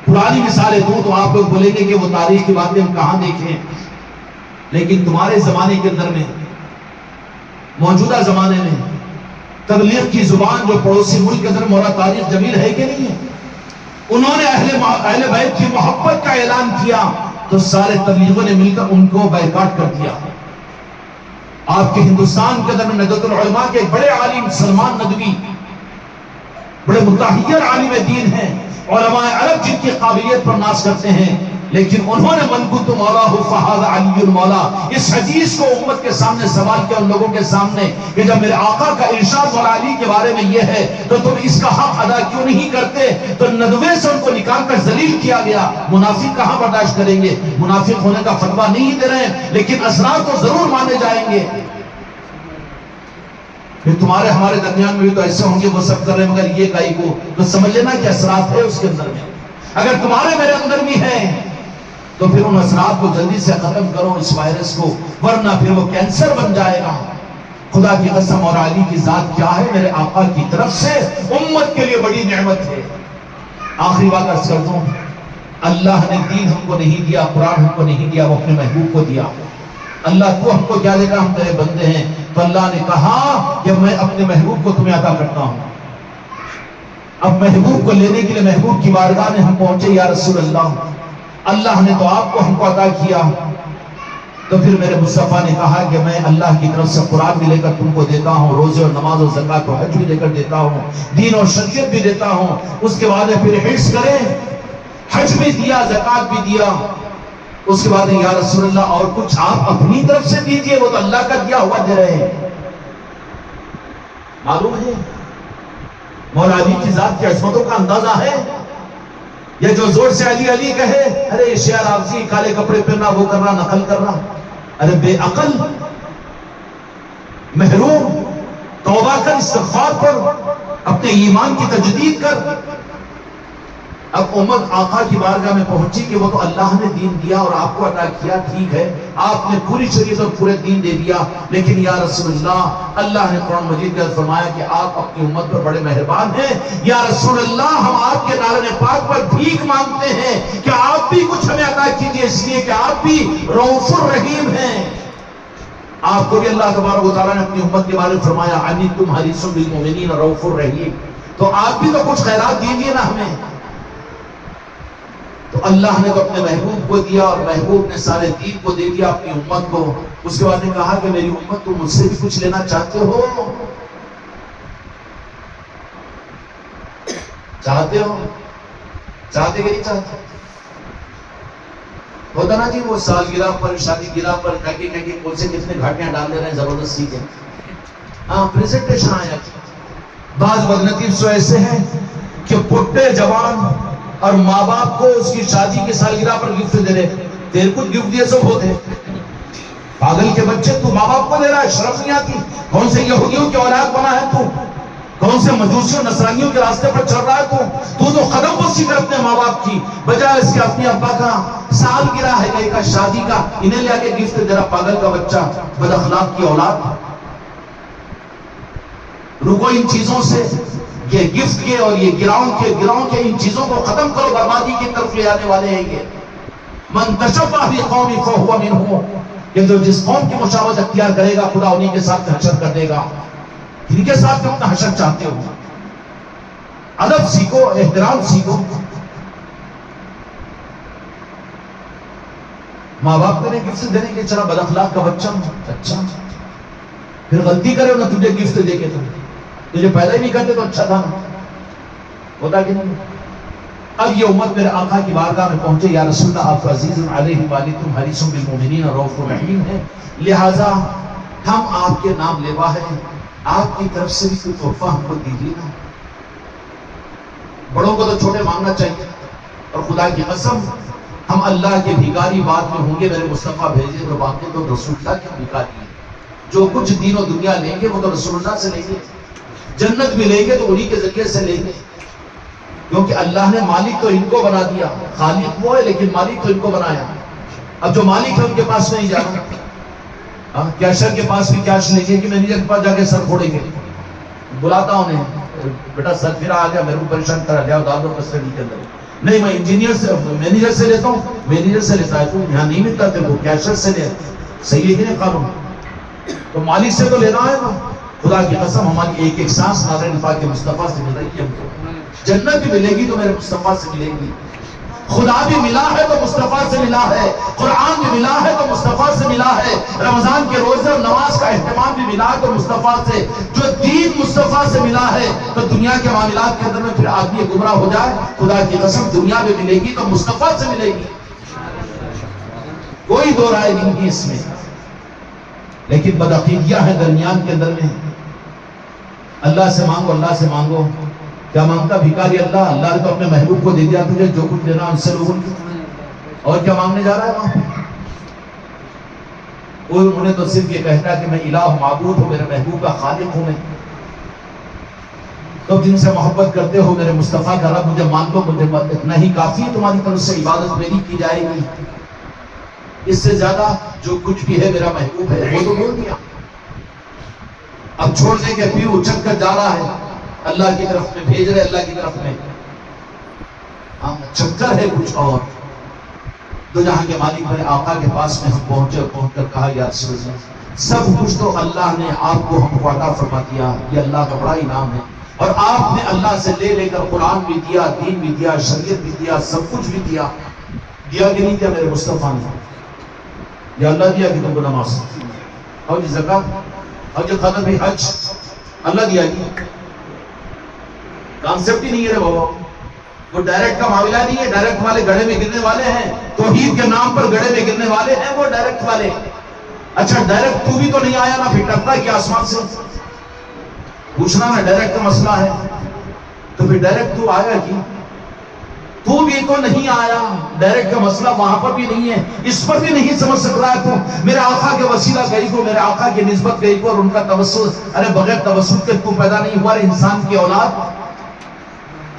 پرانی مثالیں دوں تو آپ لوگ بولیں گے کہ وہ تاریخ کی باتیں ہم کہاں دیکھیں، لیکن تمہارے زمانے کے اندر میں، موجودہ زمانے میں تبلیغ کی زبان جو پڑوسی ملک کے اندر مولا طارق جمیل ہے کہ نہیں ہے، انہوں نے اہل بیت کی محبت کا اعلان کیا تو سارے تبلیغوں نے مل کر ان کو بائیکاٹ کر دیا۔ آپ کے ہندوستان کے اندر ندوۃ العلماء کے بڑے عالم سلمان ندوی بڑے متحیر عالم دین ہیں، علماء عرب جن کی قابلیت پر ناز کرتے ہیں، لیکن انہوں نے من کنت مولا فہذا علی المولا اس حدیث کو امت کے سامنے سوال کیا، ان لوگوں کے سامنے، کہ جب میرے آقا کا ارشاد مولا علی کے بارے میں یہ ہے تو تم اس کا حق ادا کیوں نہیں کرتے؟ تو ندوے سے ان کو نکال کر ذلیل کیا گیا۔ منافق کہاں برداشت کریں گے؟ منافق ہونے کا فتویٰ نہیں دے رہے ہیں، لیکن اثرات تو ضرور مانے جائیں گے۔ پھر تمہارے ہمارے درمیان میں بھی تو ایسے ہوں گے وہ سب کر رہے ہیں مگر یہ کائی کو، تو سمجھ لینا کہ اثرات ہے اس کے اندر میں۔ اگر تمہارے میرے اندر بھی ہے تو پھر ان اثرات کو جلدی سے ختم کرو، اس وائرس کو، ورنہ پھر وہ کینسر بن جائے گا۔ خدا کی قسم اور علی کی ذات کیا ہے، میرے آقا کی طرف سے امت کے لیے بڑی نعمت ہے۔ آخری بات عرض کر دوں، اللہ نے دین ہم کو نہیں دیا، قرآن ہم کو نہیں دیا، وہ اپنے محبوب کو دیا۔ اللہ تو ہم کو کیا دے گا؟ ہم تیرے بندے ہیں۔ تو اللہ نے کہا کہ میں اپنے محبوب کو تمہیں عطا کرتا ہوں۔ اب محبوب کو لینے کے لیے محبوب کی بارگاہ میں ہم پہنچے، یا رسول اللہ نے تو آپ کو ہم کو عطا کیا، تو پھر میرے مصطفیٰ نے کہا کہ میں اللہ کی طرف سے قرآن بھی لے کر تم کو دیتا ہوں، روزے اور نماز اور زکوٰۃ اور حج بھی لے کر دیتا ہوں، دین اور شریعت بھی دیتا ہوں۔ اس کے بعد پھر حرص کریں، حج بھی دیا، زکوٰۃ بھی دیا۔ اس کے بعد یا رسول اللہ اور کچھ آپ اپنی طرف سے دیجئے، وہ تو اللہ کا دیا ہوا دے رہے ہیں۔ معلوم ہے مولا علی کی ذات کی عظمتوں کا اندازہ ہے؟ یہ جو زور سے علی علی کہے، ارے شیعہ رافضی کالے کپڑے پہننا، وہ کرنا، نقل کرنا، ارے بے عقل، محروم، توبہ کر، استغفار پر، اپنے ایمان کی تجدید کر۔ اب امت آقا کی بارگاہ میں پہنچی کہ وہ تو اللہ نے دین دیا اور آپ کو عطا کیا، ٹھیک ہے، آپ نے پوری شریعت اور پورے دین دے دیا، لیکن یا رسول اللہ نے قرآن مجید میں فرمایا کہ آپ اپنی امت پر بڑے مہربان ہیں۔ یا رسول اللہ ہم آپ کے نارین پاک پر بھیک مانگتے ہیں کہ آپ بھی کچھ ہمیں عطا کیجیے، اس لیے کہ آپ بھی رؤوف الرحیم ہیں۔ آپ کو بھی اللہ تبارک و تعالیٰ نے اپنی امت کے بارے میں فرمایا عنتم حریص بالمؤمنین رؤوف الرحیم، تو آپ بھی تو کچھ خیرات دیجیے نا ہمیں۔ تو اللہ نے تو اپنے محبوب کو دیا اور محبوب نے سارے دین کو دے دیا اپنی امت کو۔ اس کے بعد نے کہا کہ میری امت تم مجھ سے بھی کچھ لینا چاہتے ہو؟ چاہتے ہو؟ چاہتے کہ نہیں چاہتے؟ ہوتا نا جی وہ سالگرہ پر، شادی گرہ پر کہہ کے کون سے کتنے گھاٹیاں ڈال دے رہے ہیں زبردستی کے۔ ہاں پریزنٹیشن آیا۔ بعض بدنصیب سو ایسے ہیں کہ بڈھے جوان اور ماں باپ کو اس کی شادی کی سالگرہ پر گفٹ دے رہے، تیرے کو گفٹ دیے سب ہوتے پاگل کے بچے، تو ماں باپ کو دے رہا ہے، شرم نہیں آتی؟ کون سے یہودیوں کی اولاد بنا ہے تو؟ کون سے مجوسیوں نصرانیوں کے راستے پر چل رہا ہے تو تو قدم بوسی کر اپنے ماں باپ کی، بجائے اس کے اپنے ابا کا سالگرہ ہے گئی کا، شادی کا، انہیں لے کے گفٹ دے رہا، پاگل کا بچہ، بد اخلاق کی اولاد۔ رکو ان چیزوں سے، یہ گفٹ کے اور یہ گراؤں کے ان چیزوں کو ختم کرو، بربادی کی طرف لے آنے والے ہیں یہ۔ من تشبہ بقوم فہو منہم، کہ جو جس قوم کی مشابہت اختیار کرے گا خدا انہی کے ساتھ حشر کر دے گا۔ ان کے ساتھ تم اپنا حشر چاہتے ہو؟ ادب سیکھو، احترام سیکھو. ماں باپ کو گفٹ دینے کے چلا بد اخلاق کا بچہ ہوں. اچھا پھر غلطی کرے نہ تجھے گفٹ دے کے تجھے پیدا ہی نہیں کرتے تو اچھا تھا نا. ہوتا کہ نہیں؟ اب یہ امت میرے آقا کی بارگاہ میں پہنچے، یا رسول اللہ آپ عزیز علیہ والدتم حریص بالمؤمنین رؤوف رحیم ہے، لہذا ہم آپ کے نام لیوا ہیں، آپ کی طرف سے بھی کوئی تحفہ ہم کو دیجیے نا. بڑوں کو تو چھوٹے مانگنا چاہیے، اور خدا کی قسم ہم اللہ کے بھکاری بات میں ہوں گے. میرے مصطفیٰ بھیجے تو باقی تو رسول اللہ کے بھکاری ہیں. جو کچھ دین و دنیا لیں گے وہ تو رسول اللہ سے لیں گے. جنت بھی لیں گے تو انہی کے ذریعے سے لیں گے، کیونکہ اللہ نے مالک تو ان کو بنا دیا. خالق وہ ہے لیکن مالک تو ان کو بنایا. اب جو مالک ہے ان کے پاس نہیں جانا. کیشر کے پاس بھی کیش لیں گے کہ مینیجر کے پاس جا کے سر پھوڑیں گے. بلاتا ہوں انہیں، بیٹا سر پھرا آ گیا، میرے کو پریشان کرا لیا ڈال دو کسٹڈی کے اندر. نہیں میں انجینئر سے مینیجر سے لیتا ہوں. مینیجر سے لیتا ہے تو یہاں نہیں ملتا تھے، وہ کیشر سے لے. صحیح ہے کہ نہیں قانون؟ تو مالک سے تو لینا ہے نا. خدا کی قسم ہماری ایک ایک سانس ناظرین پاک کے مصطفیٰ سے مل رہی ہے. ہم کو جنت بھی ملے گی تو میرے مصطفیٰ سے ملے گی. خدا بھی ملا ہے تو مصطفیٰ سے ملا ہے. قرآن بھی ملا ہے تو مصطفیٰ سے ملا ہے. رمضان کے روزے اور نماز کا اہتمام بھی ملا ہے تو مصطفیٰ سے. جو دین مصطفیٰ سے ملا ہے تو دنیا کے معاملات کے اندر میں پھر آدمی گمراہ ہو جائے، خدا کی قسم دنیا بھی ملے گی تو مصطفیٰ سے ملے گی. کوئی دو رائے نہیں ہے اس میں. لیکن بدعقیدیاں ہیں درمیان کے اندر میں. اللہ سے مانگو، اللہ سے مانگو. کیا مانگتا بھکاری؟ اللہ. اللہ نے تو اپنے محبوب کو دے دیا تجھے جو کچھ دینا ان سے لوگوں کی. اور کیا مانگنے جا رہا ہے وہاں؟ انہیں تو صرف یہ کہتا ہے کہ میں الہ معبود ہوں، میرے محبوب کا خالق ہوں. میں تو جن سے محبت کرتے ہو میرے مصطفیٰ کا رب مجھے مان لو، مجھے اتنا ہی کافی ہے. تمہاری طرف سے عبادت میری کی جائے گی. اس سے زیادہ جو کچھ بھی ہے میرا محبوب ہے. وہ تو بول دیا. اب چھوڑنے کے پھر اچھل کر جا رہا ہے اللہ کی طرف میں، بھیج رہے اللہ کی طرف میں. چکر ہے کچھ اور. تو جہاں کے مالک میرے آقا کے پاس میں ہم پہنچے اور پہنچ کر کہا یا رسول اللہ سب کچھ تو اللہ نے آپ کو ہم کو عطا فرما دیا. یہ اللہ کا بڑا انعام ہے. اور آپ نے اللہ سے لے لے کر قرآن بھی دیا، دین بھی دیا، شریعت بھی دیا، سب کچھ بھی دیا. دیا کہ نہیں دیا میرے مصطفیٰ نے؟ یا اللہ دیا کہ تم کو نماز اور جی زکات اور جو خطر بھی حج اللہ دیا گی. کانسیپٹ ہی نہیں ہے بابا. وہ ڈائریکٹ کا معاملہ نہیں ہے. ڈائریکٹ والے گڑھے میں گرنے والے ہیں. توحید کے نام پر گڑھے میں گرنے والے ہیں وہ ڈائریکٹ والے. اچھا ڈائریکٹ تو بھی تو نہیں آیا نا، پھر ٹکتا کیا آسمان سے؟ پوچھنا نا ڈائریکٹ کا مسئلہ ہے تو پھر ڈائریکٹ تو آیا کی؟ تو بھی تو نہیں آیا. ڈائریکٹ کا مسئلہ وہاں پر بھی نہیں ہے. اس پر بھی نہیں سمجھ سک رہا ہے تو میرے آقا کے وسیلہ گئی کو، میرے آقا کی نسبت گئی کو اور ان کا توسل. ارے بغیر توسل کے تو پیدا نہیں ہوا. انسان کی اولاد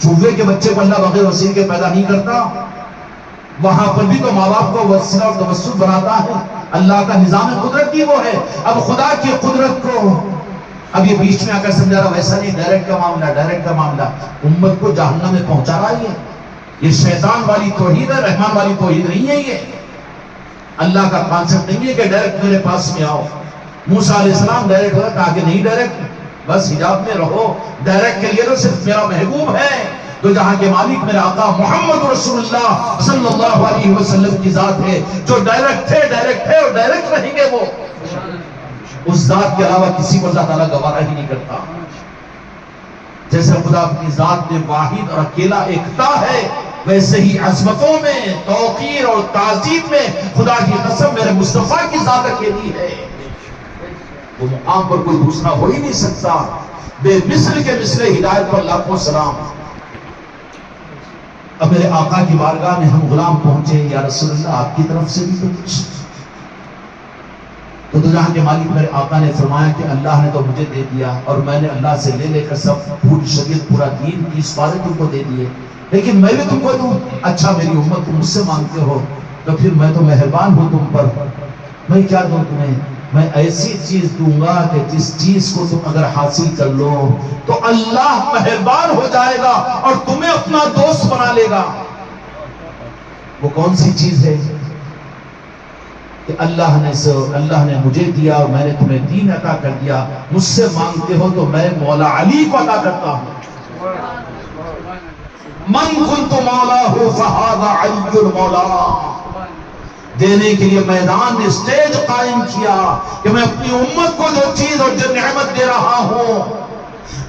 چوہے کے بچے کو اللہ بغیر وسیلے کے پیدا نہیں کرتا. وہاں پر بھی تو ماں باپ کو وسیلہ اور توسل بناتا ہے. اللہ کا نظام قدرت کی وہ ہے. اب خدا کی قدرت کو اب یہ بیچ میں آ کر سمجھا رہا ویسا نہیں. ڈائریکٹ کا معاملہ، ڈائریکٹ کا معاملہ امت کو جہنم میں پہنچا رہا ہے. یہ شیطان والی توحید ہے، رحمان والی توحید نہیں ہے. یہ اللہ کا کانسیپٹ نہیں ہے کہ ڈائریکٹ میرے پاس میں آؤ. موسیٰ علیہ السلام ڈائریکٹ ہوا، کہا کہ نہیں ڈائریکٹ، بس حجاب میں رہو. ڈائریکٹ کے لیے تو صرف میرا محبوب ہے. تو جہاں کے مالک میرے آقا محمد رسول اللہ صلی اللہ علیہ وسلم کی ذات ہے جو ڈائریکٹ ہے، ڈائریکٹ ہے اور ڈائریکٹ رہیں گے. وہ اس ذات کے علاوہ کسی کو اللہ تعالیٰ گوارا ہی نہیں کرتا. جیسے خدا اپنی ذات میں واحد اور اکیلا ایکتا ہے، ویسے ہی عظمتوں میں، توقیر اور تعظیم میں خدا کی قسم میرے مصطفیٰ کی ذات اکیلی ہے. وہ مقام پر کوئی دوسرا ہو ہی نہیں سکتا. بے مثل کے مثل ہدایت پر لاکھوں سلام. اب میرے آقا کی بارگاہ میں ہم غلام پہنچے. یا رسول اللہ آپ کی طرف سے بھی کچھ؟ تو جہاں کے مالک میرے آقا نے فرمایا کہ اللہ نے تو مجھے دے دیا اور میں نے اللہ سے لے لے کر سب پوری شریعت، پورا دین کی سپارے تم کو دے دیے، لیکن میں بھی تم کو دوں. اچھا میری امت تم مجھ سے مانگتے ہو تو پھر میں تو مہربان ہوں تم پر. میں کیا دوں تمہیں؟ میں ایسی چیز دوں گا کہ جس چیز کو تم اگر حاصل کر لو تو اللہ مہربان ہو جائے گا اور تمہیں اپنا دوست بنا لے گا. وہ کون سی چیز ہے کہ اللہ نے مجھے دیا اور میں نے تمہیں دین عطا کر دیا. مجھ سے مانگتے ہو تو میں مولا علی کو عطا کرتا ہوں. من کنت مولاہ فہذا علی المولا. دینے کے لیے میدان نے اسٹیج قائم کیا کہ میں اپنی امت کو جو چیز اور جو نعمت دے رہا ہوں،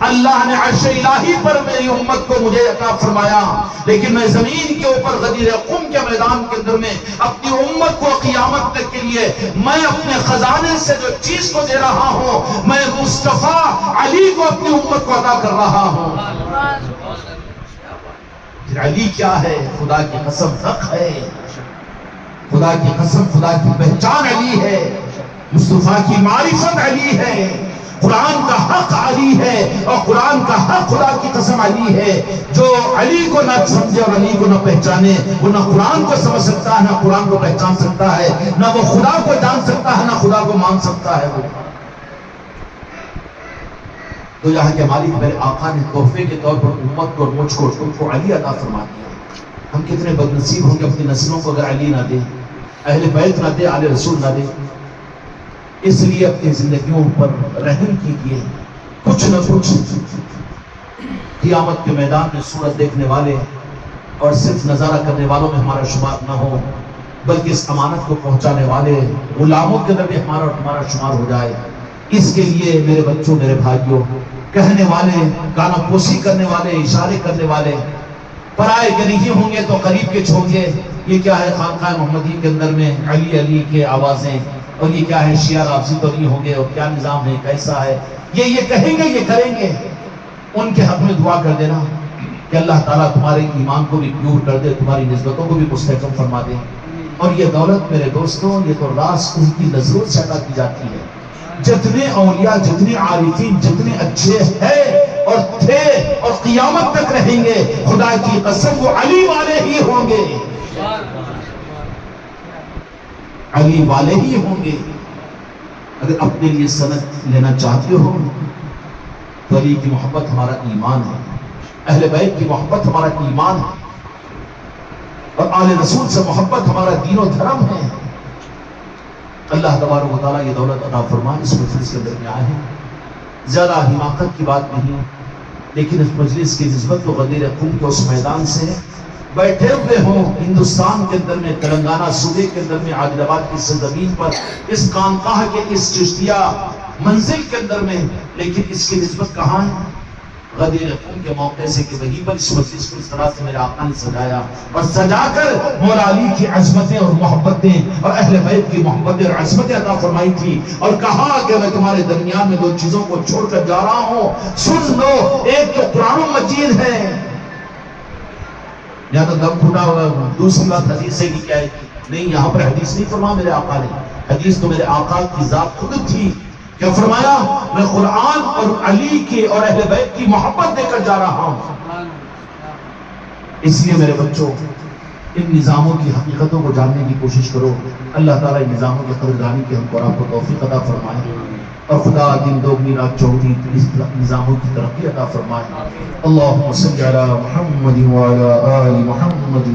اللہ نے عرش الہی پر میری امت کو مجھے عطا فرمایا، لیکن میں زمین کے اوپر غدیر قم کے میدان کے اندر میں اپنی امت کو قیامت تک کے لیے میں اپنے خزانے سے جو چیز کو دے رہا ہوں، میں مصطفیٰ علی کو اپنی امت کو عطا کر رہا ہوں. علی کیا ہے؟ خدا کی قسم حق ہے، خدا کی قسم خدا کی پہچان علی ہے، مصطفیٰ کی معرفت علی ہے، قرآن کا حق علی ہے، اور قرآن کا حق خدا کی قسم علی ہے. جو علی کو نہ سمجھے اور علی کو نہ پہچانے وہ نہ قرآن کو سمجھ سکتا ہے، نہ قرآن کو پہچان سکتا ہے، نہ وہ خدا کو جان سکتا ہے، نہ خدا کو مان سکتا ہے. وہ تو یہاں کے مالک میرے آقا نے تحفے کے طور پر امت کو اور مجھ کو تم کو علی عطا فرما دیا. ہم کتنے بد نصیب ہوں گے اپنی نسلوں کو اگر علی نہ دے، اہل بیت نہ دے، آل رسول نہ دے. اس لیے اپنی زندگیوں پر رحم کیجیے. کچھ نہ کچھ قیامت کے میدان میں صورت دیکھنے والے اور صرف نظارہ کرنے والوں میں ہمارا شمار نہ ہو، بلکہ اس امانت کو پہنچانے والے غلاموں کے اندر بھی ہمارا اور تمہارا شمار ہو جائے. اس کے لیے میرے بچوں، میرے بھائیوں، کہنے والے، کانا پوسی کرنے والے، اشارے کرنے والے پرائے کے نہیں ہوں گے تو قریب کے چھوڑ گے. یہ کیا ہے خانقاہ محمدی کے اندر میں علی علی کے آوازیں، اور یہ کیا ہے شیعہ رافضی تو نہیں ہوں گے، اور کیا نظام ہے، کیسا ہے، یہ کہیں گے، یہ کریں گے. ان کے حق میں دعا کر دینا کہ اللہ تعالیٰ تمہارے ایمان کو بھی پیور کر دے، تمہاری نسبتوں کو بھی مستحکم فرما دے. اور یہ دولت میرے دوستوں، یہ تو راز ان کی نظروں سے عطا کی جاتی ہے. جتنے اولیاء، جتنے عارفین، جتنے اچھے ہیں اور تھے اور قیامت تک رہیں گے، خدا کی قسم وہ علی والے ہی ہوں گے، علی والے ہی ہوں گے. اگر اپنے لیے سند لینا چاہتے ہو تو علی کی محبت ہمارا ایمان ہے، اہل بیت کی محبت ہمارا ایمان ہے، اور آل رسول سے محبت ہمارا دین و دھرم ہے. اللہ تبارک و تعالیٰ یہ دولت عطا فرمائے. اس مجلس کے اندر میں آئے ہیں، زیادہ حماقت کی بات نہیں، لیکن اس مجلس کی نسبت تو غدیر قم کے اس میدان سے بیٹھے ہوئے ہوں ہندوستان کے اندر میں، تلنگانہ صوبے کے اندر میں، عادل آباد کی سرزمین پر، اس خانقاہ کے اس چشتیہ منزل کے اندر میں، لیکن اس کی نسبت کہاں ہے؟ غدیر قم کے موقع سے کہ وہیں پر اس مجلس کو اس طرح سے میرے آقا نے سجایا، اور سجا کر مولا علی کی عظمتیں اور محبتیں اور اہل بیت کی محبتیں اور عظمتیں عطا فرمائی تھی، اور کہا کہ میں تمہارے درمیان میں دو چیزوں کو چھوڑ کر جا رہا ہوں، سن لو. ایک تو قرآن مجید ہے، یا تو دم پھوٹا ہوگا. دوسری بات حدیث ہے کہ کیا ہے؟ نہیں، یہاں پر حدیث نہیں فرمایا میرے آقا نے، حدیث تو میرے آقا کی ذات خود تھی. کیا فرمایا؟ میں قرآن اور علی کی اور اہل بیت کی محبت دے کر جا رہا ہوں. اس لیے میرے بچوں، ان نظاموں کی حقیقتوں کو جاننے کی کوشش کرو. اللہ تعالیٰ ان نظاموں کی قدردانی کی ہم کو آپ کو توفیق عطا فرمائے، اور خدا دن دوگنی رات چوگنی اس نظاموں کی ترقی عطا فرمائے. اللہم صلی علی محمد وعلی آل محمد.